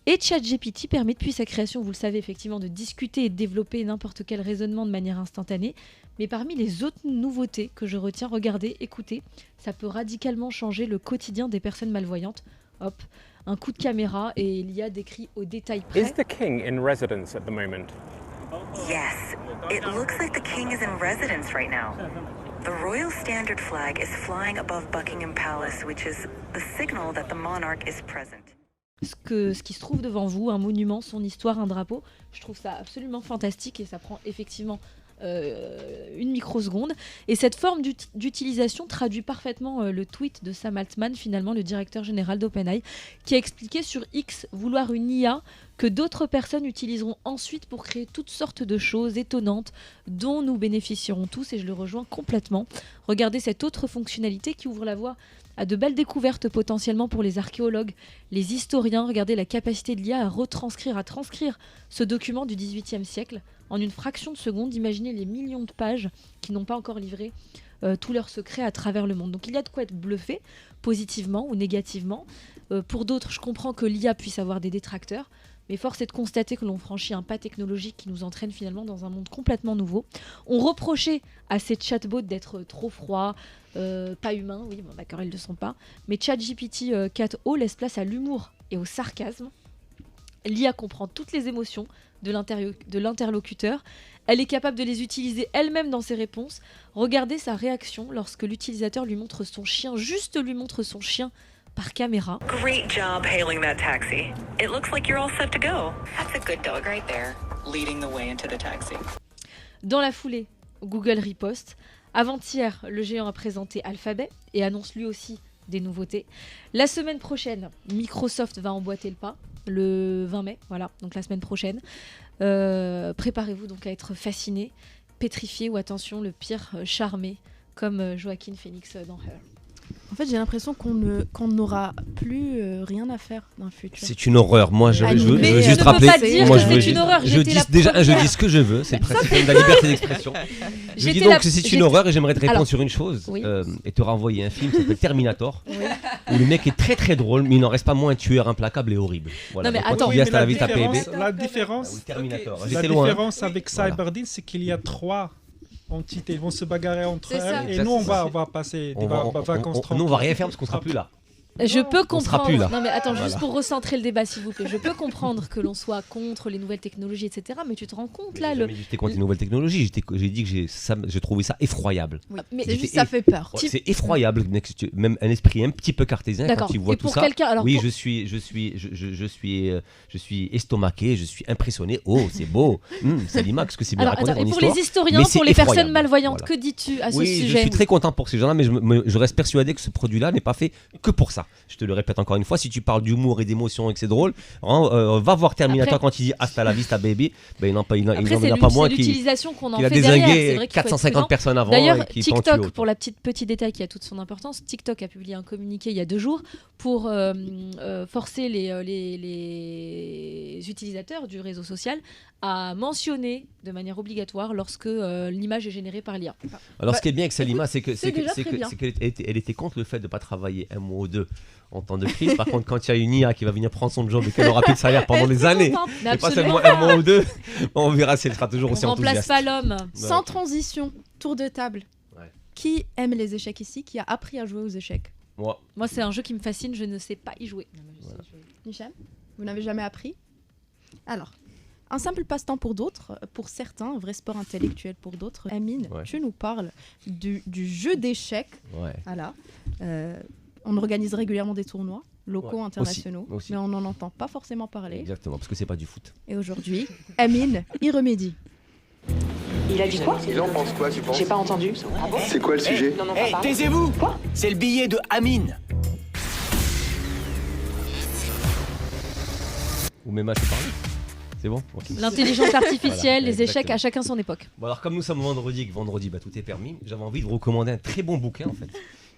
Et ChatGPT permet depuis sa création, vous le savez effectivement, de discuter et de développer n'importe quel raisonnement de manière instantanée. Mais parmi les autres nouveautés que je retiens, regardez, écoutez, ça peut radicalement changer le quotidien des personnes malvoyantes. Hop, un coup de caméra et l'IA décrit au détail près. Is the king in residence at the moment? Yes, it looks like the king is in residence right now. The Royal Standard flag is flying above Buckingham Palace, which is the signal that the monarch is present. Ce qui se trouve devant vous, un monument, son histoire, un drapeau, je trouve ça absolument fantastique et ça prend effectivement une microseconde. Et cette forme d'utilisation traduit parfaitement le tweet de Sam Altman, finalement le directeur général d'OpenAI, qui a expliqué sur X vouloir une IA que d'autres personnes utiliseront ensuite pour créer toutes sortes de choses étonnantes dont nous bénéficierons tous, et je le rejoins complètement. Regardez cette autre fonctionnalité qui ouvre la voie à de belles découvertes potentiellement pour les archéologues, les historiens. Regardez la capacité de l'IA à transcrire ce document du XVIIIe siècle en une fraction de seconde. Imaginez les millions de pages qui n'ont pas encore livré tous leurs secrets à travers le monde. Donc il y a de quoi être bluffé, positivement ou négativement. Pour d'autres, je comprends que l'IA puisse avoir des détracteurs, mais force est de constater que l'on franchit un pas technologique qui nous entraîne finalement dans un monde complètement nouveau. On reprochait à ces chatbots d'être trop froids, pas humains, oui, bon, d'accord, ils ne le sont pas, mais ChatGPT 4o laisse place à l'humour et au sarcasme. L'IA comprend toutes les émotions de l'interlocuteur. Elle est capable de les utiliser elle-même dans ses réponses. Regardez sa réaction lorsque l'utilisateur lui montre son chien, juste lui montre son chien par caméra. Great job hailing that taxi. It looks like you're all set to go. That's a good dog right there, leading the way into the taxi. Dans la foulée, Google riposte. Avant-hier, le géant a présenté Alphabet et annonce lui aussi des nouveautés. La semaine prochaine, Microsoft va emboîter le pas, le 20 mai, voilà, donc la semaine prochaine. Préparez-vous donc à être fasciné, pétrifié ou attention, le pire, charmé, comme Joaquin Phoenix dans Her. En fait, j'ai l'impression qu'on n'aura plus rien à faire dans le futur. C'est une horreur. Moi, je veux juste rappeler. C'est une horreur. Je dis ce que je veux. C'est le principe de la liberté d'expression. Je dis donc que c'est une horreur et j'aimerais te répondre sur une chose et te renvoyer un film qui s'appelle Terminator, où le mec est très très drôle, mais il n'en reste pas moins un tueur implacable et horrible. Voilà. Non mais attends, la différence, Terminator. La différence avec Cyberdyne, c'est qu'il y a 3 entités, ils vont se bagarrer entre elles et nous on va passer des vacances tranquilles. Nous on va rien faire parce qu'on sera plus là. Je peux On sera comprendre. plus là. Non mais attends, juste Voilà. pour recentrer le débat, s'il vous plaît. Je peux comprendre que l'on soit contre les nouvelles technologies, etc. Mais tu te rends compte là, J'étais contre les nouvelles technologies. J'ai dit que j'ai trouvé ça effroyable. Oui, mais c'est juste ça fait peur. Ouais, c'est effroyable, même un esprit un petit peu cartésien quand D'accord. tu vois Et tout pour ça. quelqu'un- alors oui, pour- je suis estomaqué, je suis impressionné. Oh, c'est beau. Salima, qu'est-ce que c'est bien Alors, raconté attends, ton et pour histoire. les historiens, Mais pour c'est les personnes effroyable. malvoyantes, Voilà. que dis-tu à ce Oui, sujet? je suis très content pour ces gens-là, mais je reste persuadé que ce produit-là n'est pas fait que pour ça. Je te le répète encore une fois, si tu parles d'humour et d'émotion et que c'est drôle, va voir Terminator Après- quand il dit hasta la vista baby, ben il n'en Après, a pas moins c'est qui l'utilisation qu'on en qu'il a fait derrière. C'est dézingué vrai qu'il faut être 450 prudent. personnes avant D'ailleurs, et qui t'en tuent TikTok, autant. pour la petit détail qui a toute son importance, TikTok a publié un communiqué il y a 2 jours pour forcer les utilisateurs du réseau social à mentionner de manière obligatoire lorsque l'image est générée par l'IA. Alors, ce qui est bien avec Salima, c'est déjà très bien. qu'elle était contre le fait de ne pas travailler un mois ou deux en temps de crise. Par contre, quand il y a une IA qui va venir prendre son job et qu'elle aura plus de salaire pendant Elle est des très années, contente, mais et pas absolument. seulement un mois ou deux, on verra si elle sera toujours On aussi remplace enthousiaste. pas l'homme. Sans transition, tour de table. Qui aime les échecs ici? Qui a appris à jouer aux échecs? Moi. Moi, c'est un jeu qui me fascine, je ne sais pas y jouer. Michel, vous n'avez jamais appris? Alors, un simple passe-temps pour d'autres, pour certains, un vrai sport intellectuel pour d'autres. Amine, Ouais. tu nous parles du jeu d'échecs. Ouais. Voilà. On organise régulièrement des tournois locaux, Ouais. internationaux, Aussi. mais on n'en entend pas forcément parler. Exactement, parce que c'est pas du foot. Et aujourd'hui, Amine y remédie. Il a dit quoi? Il en pense quoi, tu penses? J'ai pas entendu. C'est quoi le sujet? Non, non, Hey, papa. taisez-vous! C'est le billet de Amine. Ou même je peux parler. C'est bon. Ok. L'intelligence artificielle, Voilà, les échecs, exactement. à chacun son époque. Bon, alors comme nous sommes vendredi, et que vendredi tout est permis, j'avais envie de vous recommander un très bon bouquin en fait,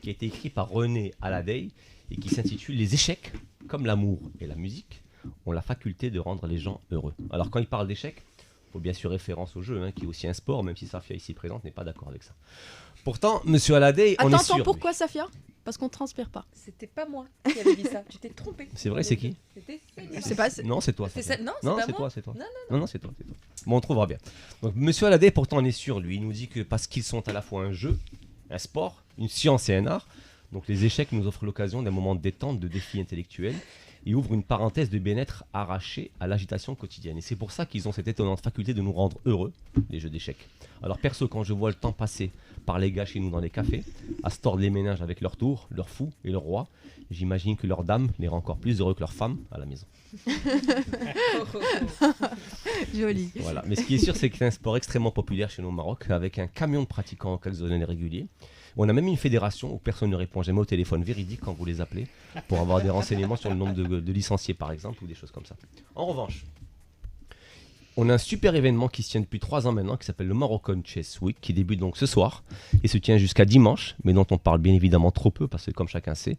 qui a été écrit par René Halladay et qui s'intitule Les échecs, comme l'amour et la musique, ont la faculté de rendre les gens heureux. Alors quand il parle d'échecs, il faut bien sûr référence au jeu, qui est aussi un sport, même si Safia ici présente n'est pas d'accord avec ça. Pourtant, Monsieur Halladay, on est Attends, sûr. pourquoi Safia? Parce qu'on transpire pas. C'était pas moi qui avais dit ça. Tu t'es trompé. C'est vrai, c'est qui? C'était Je sais pas. Non, c'est toi. C'est Safia. ça- non, c'est pas c'est moi. toi, c'est toi. Non, Non, c'est toi, c'est toi. Bon, on trouvera bien. Donc, Monsieur Halladay, pourtant, on est sûr, lui, il nous dit que parce qu'ils sont à la fois un jeu, un sport, une science et un art, donc les échecs nous offrent l'occasion d'un moment de détente, de défi intellectuel, et ouvrent une parenthèse de bien-être arrachée à l'agitation quotidienne. Et c'est pour ça qu'ils ont cette étonnante faculté de nous rendre heureux, les jeux d'échecs. Alors perso, quand je vois le temps passer par les gars chez nous dans les cafés, à se tordre les méninges avec leur tour, leur fou et leur roi, j'imagine que leurs dames les rend encore plus heureux que leurs femmes à la maison. Joli. Voilà. Mais ce qui est sûr, c'est que c'est un sport extrêmement populaire chez nous au Maroc, avec un camion de pratiquants occasionnels et réguliers. On a même une fédération où personne ne répond jamais au téléphone véridique quand vous les appelez, pour avoir des renseignements sur le nombre de licenciés par exemple, ou des choses comme ça. En revanche, on a un super événement qui se tient depuis 3 ans maintenant, qui s'appelle le Moroccan Chess Week, qui débute donc ce soir, et se tient jusqu'à dimanche, mais dont on parle bien évidemment trop peu, parce que comme chacun sait,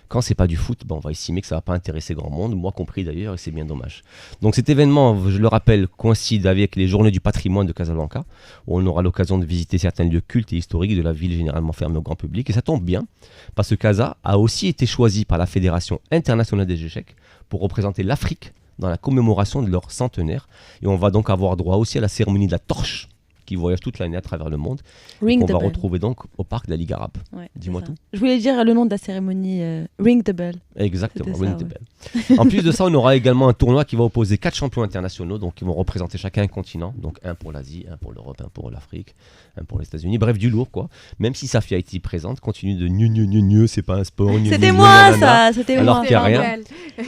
quand c'est pas du foot, on va estimer que ça va pas intéresser grand monde, moi compris d'ailleurs, et c'est bien dommage. Donc cet événement, je le rappelle, coïncide avec les Journées du patrimoine de Casablanca, où on aura l'occasion de visiter certains lieux cultes et historiques de la ville généralement fermés au grand public, et ça tombe bien, parce que Casa a aussi été choisi par la Fédération internationale des échecs pour représenter l'Afrique dans la commémoration de leur centenaire. Et on va donc avoir droit aussi à la cérémonie de la torche qui voyage toute l'année à travers le monde. Ring qu'on the va bell. retrouver donc au parc de la Ligue arabe. Ouais, Dis-moi c'est tout. ça. Je voulais dire le nom de la cérémonie, Ring the Bell. Exactement, C'était Ring ça, the ouais. bell. En plus de ça, on aura également un tournoi qui va opposer 4 champions internationaux, donc qui vont représenter chacun un continent, donc un pour l'Asie, un pour l'Europe, un pour l'Afrique, un pour les États-Unis. Bref, du lourd quoi. Même si Safia est présente, continue de gneu, c'est pas un sport. C'était moi ça, c'était moi. Alors qu'il n'y a rien.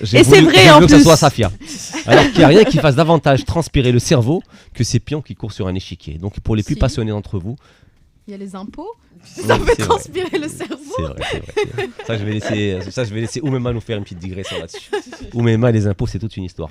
J'ai Et voulu- c'est vrai j'ai en voulu que ça plus. soit Safia. Alors qu'il n'y a rien qui fasse davantage transpirer le cerveau que ces pions qui courent sur un échiquier. Donc pour les plus Si. passionnés d'entre vous, Il y a les impôts. Oui, Ça fait c'est vrai. transpirer le cerveau. c'est vrai, c'est vrai, c'est vrai. Ça, je vais laisser Oumema nous faire une petite digression là-dessus. Oumema et les impôts, c'est toute une histoire.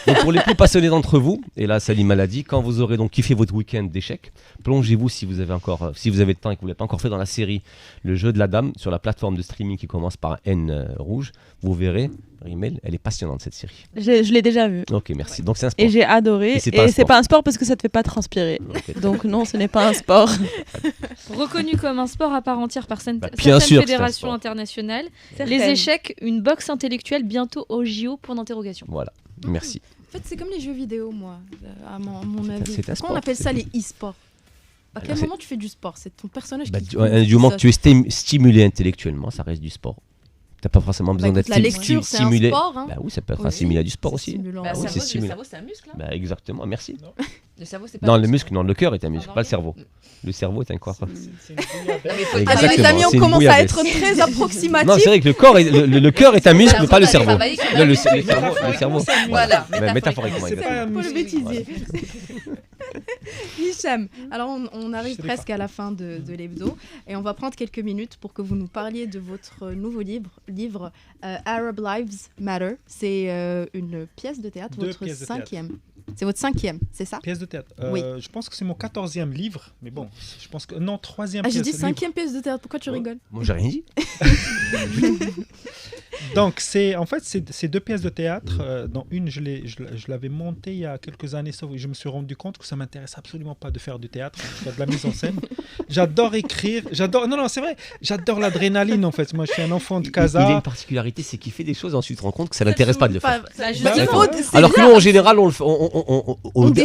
Donc pour les plus passionnés d'entre vous, et là Salim l'a dit, quand vous aurez donc kiffé votre week-end d'échecs, plongez-vous si vous avez le temps et que vous ne l'avez pas encore fait dans la série Le jeu de la dame sur la plateforme de streaming qui commence par un N rouge. Vous verrez, Rimel, elle est passionnante cette série. Je l'ai déjà vu. Ok, merci. Donc c'est un sport. Et j'ai adoré. Et c'est pas un Et c'est sport. pas un sport parce que ça te fait pas transpirer. Ok. Donc non, ce n'est pas un sport. Reconnu comme un sport à part entière par bien certaines sûr que c'est un fédérations sport. internationales. Certaines. Les échecs, une boxe intellectuelle bientôt au JO, point d'interrogation. Voilà, merci. En fait, c'est comme les jeux vidéo, moi, à mon avis. c'est un Pourquoi sport, on appelle c'est ça tout. les e-sports? À quel c'est- moment tu fais du sport? C'est ton personnage Bah, qui du moment que tu es stimulé intellectuellement, ça reste du sport. T'as pas forcément besoin d'être la lecture, c'est un stimulé. sport, hein. Bah oui, ça peut être Aussi, assimilé à du sport c'est aussi. stimulant. Bah, Ah oui, le stimulant. cerveau, c'est un muscle. Hein. Bah exactement, merci. Le cerveau, c'est pas Non, un le muscle. muscle, non, le cœur est un muscle, Ah, pas le non, cerveau. Le cerveau est un corps. Allez les amis, on c'est une commence à bouillabaisse. être très approximatifs. Non, c'est vrai que le cœur est un muscle, mais pas le cerveau. travailler comme Là, un le muscle. cerveau. Voilà, Mais métaphoriquement, C'est pas exactement. pour le bêtisier. Hicham, Mm. alors on arrive presque à la fin de l'hebdo et on va prendre quelques minutes pour que vous nous parliez de votre nouveau livre Arab Lives Matter. C'est une pièce de théâtre, Deux votre pièces de théâtre. 5e. C'est votre 5e, c'est ça? Pièce de théâtre. Oui. Je pense que c'est mon 14e livre, mais bon, je pense que non, 3e Ah, j'ai pièce. dit 5e pièce de théâtre, pourquoi tu rigoles? Moi, j'ai rien dit. Donc en fait c'est deux pièces de théâtre. Dans une je l'avais montée il y a quelques années, sauf que je me suis rendu compte que ça m'intéresse absolument pas de faire du théâtre, de la mise en scène. J'adore écrire, non c'est vrai, j'adore l'adrénaline en fait. Moi je suis un enfant de casa. Il a une particularité, c'est qu'il fait des choses et ensuite il se rend compte que ça l'intéresse pas de le faire. Justement, Alors que nous en général on le fait,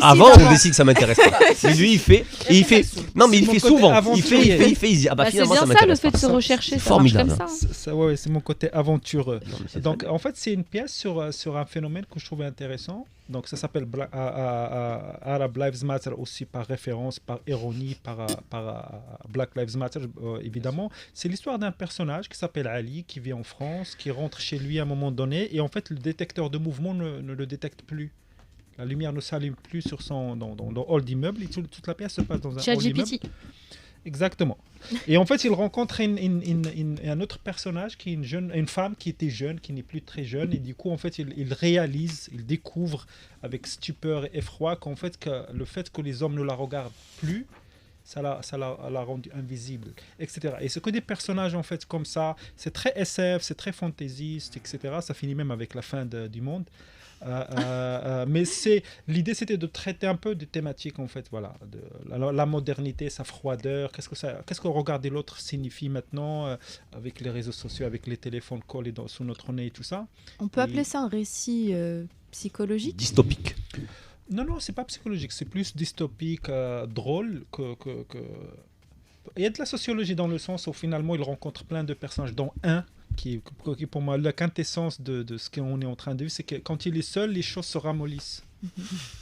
avant on décide que ça m'intéresse pas. Mais lui il fait non mais il fait souvent. Il fait, il dit ah bah C'est finalement bien ça ça, m'intéresse le fait pas. de se rechercher, ça marche Formidable. comme ça. Ouais, c'est mon côté aventureux. c'est Donc en fait c'est une pièce sur un phénomène que je trouvais intéressant. Donc ça s'appelle Arab Lives Matter aussi par référence, par ironie, par Black Lives Matter évidemment. C'est l'histoire d'un personnage qui s'appelle Ali, qui vit en France, qui rentre chez lui à un moment donné et en fait le détecteur de mouvement ne le détecte plus. La lumière ne s'allume plus sur dans hall d'immeuble et toute la pièce se passe dans un hall d'immeuble. ChatGPT. Exactement. Et en fait, il rencontre un autre personnage qui est une femme qui était jeune, qui n'est plus très jeune, et du coup, en fait, il découvre avec stupeur et effroi qu'en fait, le fait que les hommes ne la regardent plus, ça l'a rendu invisible, etc. Et c'est que des personnages en fait comme ça, c'est très SF, c'est très fantaisiste, etc. Ça finit même avec la fin du monde. Mais l'idée c'était de traiter un peu des thématiques en fait, voilà, la modernité, sa froideur, qu'est-ce que regarder l'autre signifie maintenant avec les réseaux sociaux, avec les téléphones collés sous notre nez et tout ça. On peut appeler ça un récit psychologique? Dystopique. Non, c'est pas psychologique, c'est plus dystopique, drôle que... Il y a de la sociologie dans le sens où finalement il rencontre plein de personnages, dont un qui pour moi la quintessence de ce qu'on est en train de vivre, c'est que quand il est seul, les choses se ramollissent.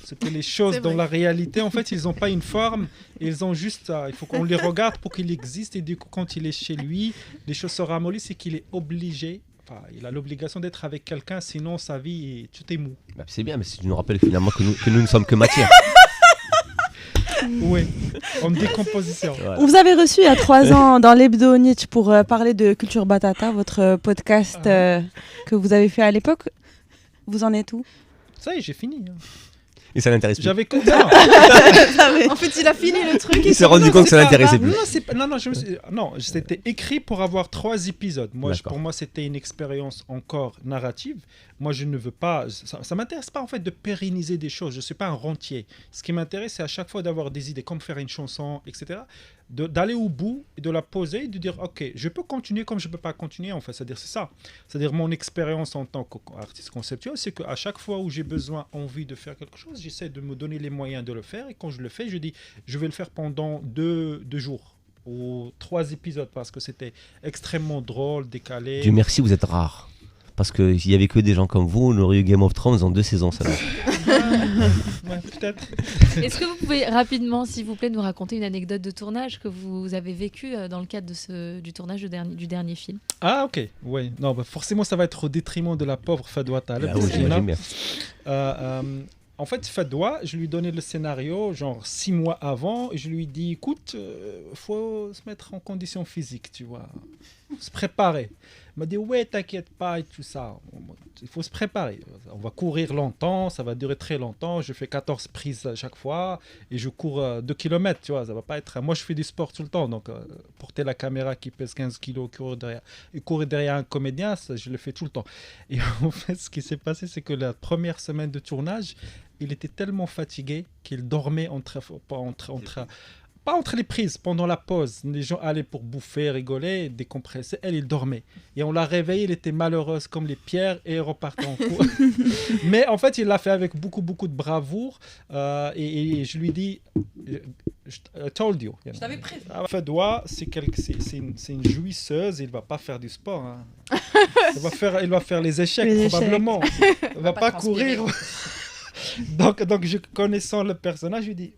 C'est que les choses dans la réalité, en fait, ils n'ont pas une forme, ils ont juste, il faut qu'on les regarde pour qu'ils existent, et du coup, quand il est chez lui, les choses se ramollissent et qu'il est obligé. Enfin, il a l'obligation d'être avec quelqu'un, sinon sa vie, tout est mou. Bah, c'est bien, mais tu nous rappelles finalement que nous ne sommes que matière. Oui, en décomposition. Voilà. Vous avez reçu il y a 3 ans dans l'Hebdo Nietzsche pour parler de Culture Batata, votre podcast que vous avez fait à l'époque. Vous en êtes où? Ça y est, j'ai fini. Et ça l'intéresse plus. J'avais En fait, il a fini le truc. Il s'est rendu compte que ça l'intéressait plus. Non, c'était écrit pour avoir 3 épisodes. D'accord. Pour moi, c'était une expérience encore narrative. Moi, je ne veux pas... Ça m'intéresse pas, en fait, de pérenniser des choses. Je ne suis pas un rentier. Ce qui m'intéresse, c'est à chaque fois d'avoir des idées, comme faire une chanson, etc. D'aller au bout et de la poser et de dire, OK, je peux continuer comme je ne peux pas continuer, en fait. C'est ça. C'est-à-dire, mon expérience en tant qu'artiste conceptuel, c'est qu'à chaque fois où j'ai envie de faire quelque chose, j'essaie de me donner les moyens de le faire. Et quand je le fais, je dis, je vais le faire pendant 2 jours ou 3 épisodes parce que c'était extrêmement drôle, décalé. Dieu merci, vous êtes rare. Parce qu'il n'y avait que des gens comme vous, on aurait eu Game of Thrones en 2 saisons seulement. Ouais, peut-être. Est-ce que vous pouvez rapidement, s'il vous plaît, nous raconter une anecdote de tournage que vous avez vécue dans le cadre du tournage du dernier film? Ah, ok. Ouais. Non, forcément, ça va être au détriment de la pauvre Fadwa Taleb. Ah oui, j'imagine bien. En fait, Fadwa, je lui donnais le scénario genre 6 mois avant et je lui dis, écoute, faut se mettre en condition physique, tu vois, se préparer. Il m'a dit, ouais, t'inquiète pas et tout ça. Il faut se préparer. On va courir longtemps, ça va durer très longtemps. Je fais 14 prises à chaque fois et je cours 2 km, tu vois. Ça va pas être... Moi, je fais du sport tout le temps, donc porter la caméra qui pèse 15 kilos, courir derrière un comédien, ça, je le fais tout le temps. Et en fait, ce qui s'est passé, c'est que la première semaine de tournage, il était tellement fatigué qu'il dormait pas entre les prises, pendant la pause. Les gens allaient pour bouffer, rigoler, décompresser. Elle, il dormait. Et on l'a réveillée, elle était malheureuse comme les pierres et elle repartait en cours. Mais en fait, il l'a fait avec beaucoup de bravoure. Et je lui dis, I told you. Je t'avais prévu. Fadwa, c'est une jouisseuse, il ne va pas faire du sport. Hein. Il va faire les échecs, probablement. Il ne va pas courir. donc, connaissant le personnage, je lui dis...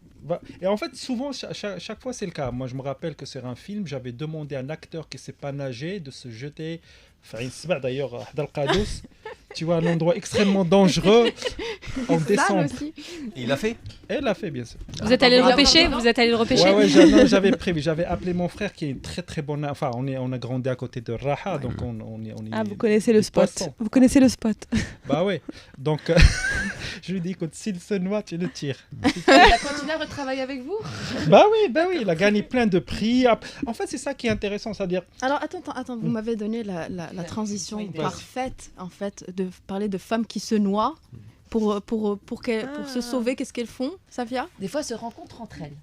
Et en fait, souvent, chaque fois, c'est le cas. Moi, je me rappelle que sur un film, j'avais demandé à un acteur qui ne sait pas nager de se jeter... d'ailleurs, tu vois, un endroit extrêmement dangereux en décembre. Il l'a fait. Elle l'a fait, bien sûr. Vous êtes allé le repêcher? Ouais, j'avais prévu. J'avais appelé mon frère qui est une très très bonne... Enfin, on a grandi à côté de Raha, donc on est... Ah, vous connaissez le spot. Vous connaissez le spot. Bah ouais. Donc, je lui dis, écoute, s'il se noie, tu le tires. Il a continué à retravailler avec vous? Bah oui, il a gagné plein de prix. En fait, c'est ça qui est intéressant, c'est-à-dire... Alors, attends, vous m'avez donné la transition parfaite, en fait, de parler de femmes qui se noient pour se sauver. Qu'est-ce qu'elles font, Safia? Des fois, elles se rencontrent entre elles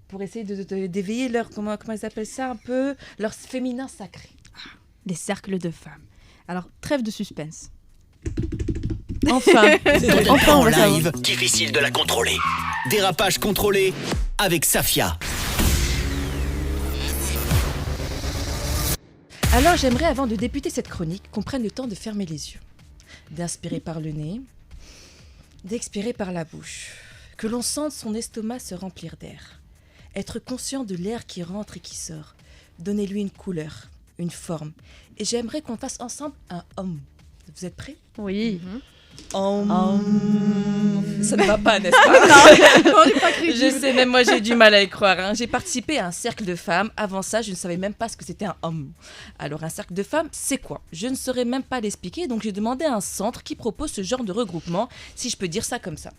pour essayer d'éveiller leur, comment ils appellent ça un peu, leur féminin sacré. Des cercles de femmes. Alors, trêve de suspense. Enfin, En live, difficile de la contrôler. Dérapage contrôlé avec Safia. Alors, j'aimerais, avant de débuter cette chronique, qu'on prenne le temps de fermer les yeux, d'inspirer par le nez, d'expirer par la bouche, que l'on sente son estomac se remplir d'air, être conscient de l'air qui rentre et qui sort, donnez-lui une couleur, une forme, et j'aimerais qu'on fasse ensemble un hum. Vous êtes prêts? Oui. Ça ne va pas, n'est-ce pas? On n'est pas crédible. Je sais, même moi j'ai du mal à y croire. Hein. J'ai participé à un cercle de femmes. Avant ça, je ne savais même pas ce que c'était un homme. Alors un cercle de femmes, c'est quoi? Je ne saurais même pas l'expliquer, donc j'ai demandé à un centre qui propose ce genre de regroupement, si je peux dire ça comme ça.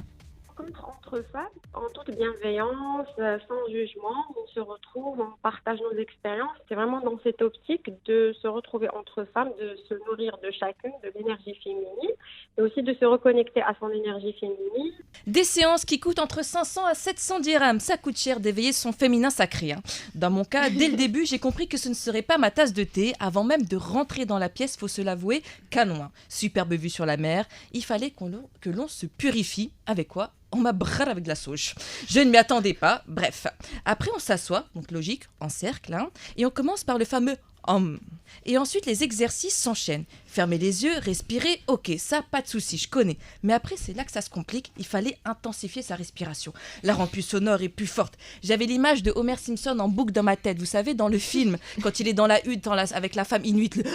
Entre femmes, en toute bienveillance, sans jugement, on se retrouve, on partage nos expériences. C'est vraiment dans cette optique de se retrouver entre femmes, de se nourrir de chacune, de l'énergie féminine, et aussi de se reconnecter à son énergie féminine. Des séances qui coûtent entre 500 à 700 dirhams. Ça coûte cher d'éveiller son féminin sacré. Hein. Dans mon cas, dès le début, j'ai compris que ce ne serait pas ma tasse de thé. Avant même de rentrer dans la pièce, faut se l'avouer, canon. Hein. Superbe vue sur la mer. Il fallait que l'on se purifie. Avec quoi? On m'a brrr avec de la sauge. Je ne m'y attendais pas. Bref. Après, on s'assoit, donc logique, en cercle, hein, et on commence par le fameux hum. Et ensuite, les exercices s'enchaînent. Fermer les yeux, respirer, ok, ça, pas de souci, je connais. Mais après, c'est là que ça se complique. Il fallait intensifier sa respiration. La rendre plus sonore et plus forte. J'avais l'image de Homer Simpson en boucle dans ma tête. Vous savez, dans le film, quand il est dans la hutte avec la femme inuite.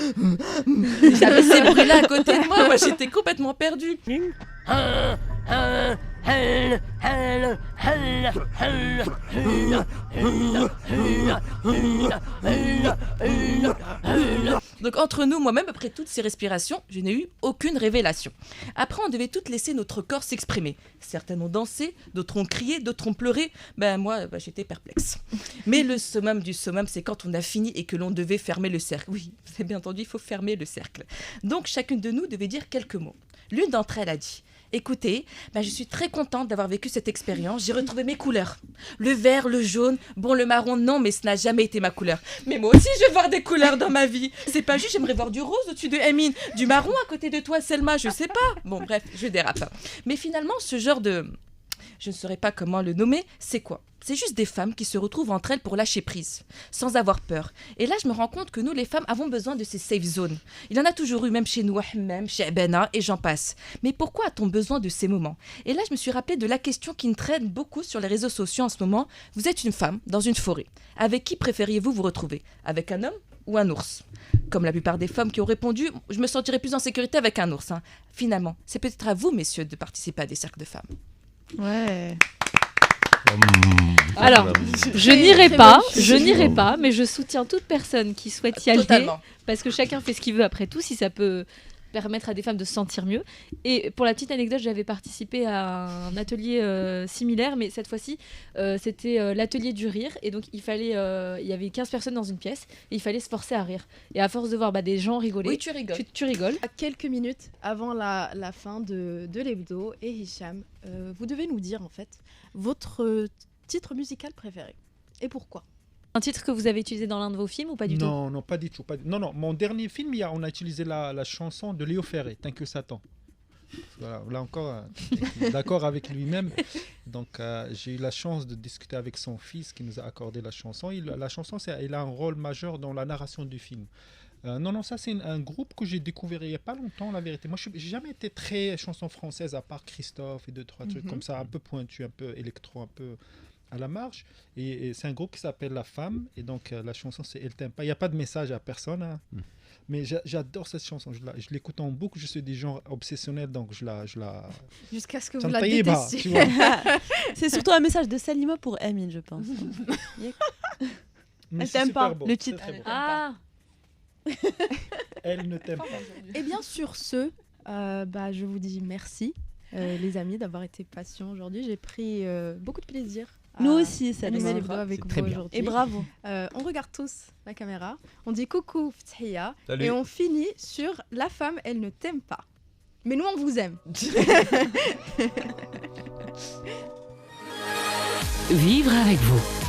J'avais ces bruits-là à côté de moi. Moi, j'étais complètement perdue. Donc entre nous, moi-même, après toutes ces respirations, je n'ai eu aucune révélation. Après, on devait toutes laisser notre corps s'exprimer. Certaines ont dansé, d'autres ont crié, d'autres ont pleuré. Moi, j'étais perplexe. Mais le summum du summum, c'est quand on a fini et que l'on devait fermer le cercle. Oui, vous avez bien entendu, il faut fermer le cercle. Donc chacune de nous devait dire quelques mots. L'une d'entre elles a dit: écoutez, je suis très contente d'avoir vécu cette expérience. J'ai retrouvé mes couleurs. Le vert, le jaune, bon, le marron, non, mais ce n'a jamais été ma couleur. Mais moi aussi, je veux voir des couleurs dans ma vie. C'est pas juste, j'aimerais voir du rose au-dessus de Emine, du marron à côté de toi, Selma, je sais pas. Bon, bref, je dérape. Mais finalement, ce genre de... Je ne saurais pas comment le nommer, c'est quoi? C'est juste des femmes qui se retrouvent entre elles pour lâcher prise, sans avoir peur. Et là, je me rends compte que nous, les femmes, avons besoin de ces safe zones. Il y en a toujours eu, même chez nous, même chez Ebena, et j'en passe. Mais pourquoi a-t-on besoin de ces moments? Et là, je me suis rappelé de la question qui me traîne beaucoup sur les réseaux sociaux en ce moment. Vous êtes une femme dans une forêt. Avec qui préfériez-vous vous retrouver? Avec un homme ou un ours? Comme la plupart des femmes qui ont répondu, je me sentirais plus en sécurité avec un ours. Hein. Finalement, c'est peut-être à vous, messieurs, de participer à des cercles de femmes. Ouais. Alors, je n'irai pas, mais je soutiens toute personne qui souhaite y aller. Totalement. Parce que chacun fait ce qu'il veut après tout, si ça peut permettre à des femmes de se sentir mieux. Et pour la petite anecdote, j'avais participé à un atelier similaire, mais cette fois-ci, c'était l'atelier du rire. Et donc, il y avait 15 personnes dans une pièce, et il fallait se forcer à rire. Et à force de voir des gens rigoler, oui, tu rigoles. Tu rigoles. À quelques minutes avant la fin de l'hebdo, et Hicham, vous devez nous dire, en fait, votre titre musical préféré. Et pourquoi? Un titre que vous avez utilisé dans l'un de vos films ou pas du tout? Non, pas du tout. Non, mon dernier film, on a utilisé la chanson de Léo Ferré, Tant que Satan. Voilà, là encore, d'accord avec lui-même. Donc, j'ai eu la chance de discuter avec son fils qui nous a accordé la chanson. La chanson, elle a un rôle majeur dans la narration du film. Non, ça c'est un groupe que j'ai découvert il n'y a pas longtemps, la vérité. Moi, je n'ai jamais été très chanson française, à part Christophe et 2-3 trucs comme ça, un peu pointu, un peu électro, un peu à la marge. Et c'est un groupe qui s'appelle La Femme. Et donc, la chanson, c'est Elle t'aime pas. Il n'y a pas de message à personne, hein. Mais j'adore cette chanson. Je l'écoute en boucle. Je suis des gens obsessionnels, donc je la... Jusqu'à ce que vous la détestiez. Tu vois. C'est surtout un message de Salima pour Amine, je pense. Mais Elle t'aime pas, beau, le titre. Ah. Elle ne t'aime pas. Et bien sur ce, je vous dis merci les amis d'avoir été patients aujourd'hui. J'ai pris beaucoup de plaisir. Nous aussi, ça animer l'hebdo avec vous aujourd'hui. Et bravo. On regarde tous la caméra. On dit coucou Ftahia. Salut. Et on finit sur La femme, elle ne t'aime pas. Mais nous, on vous aime. Vivre avec vous.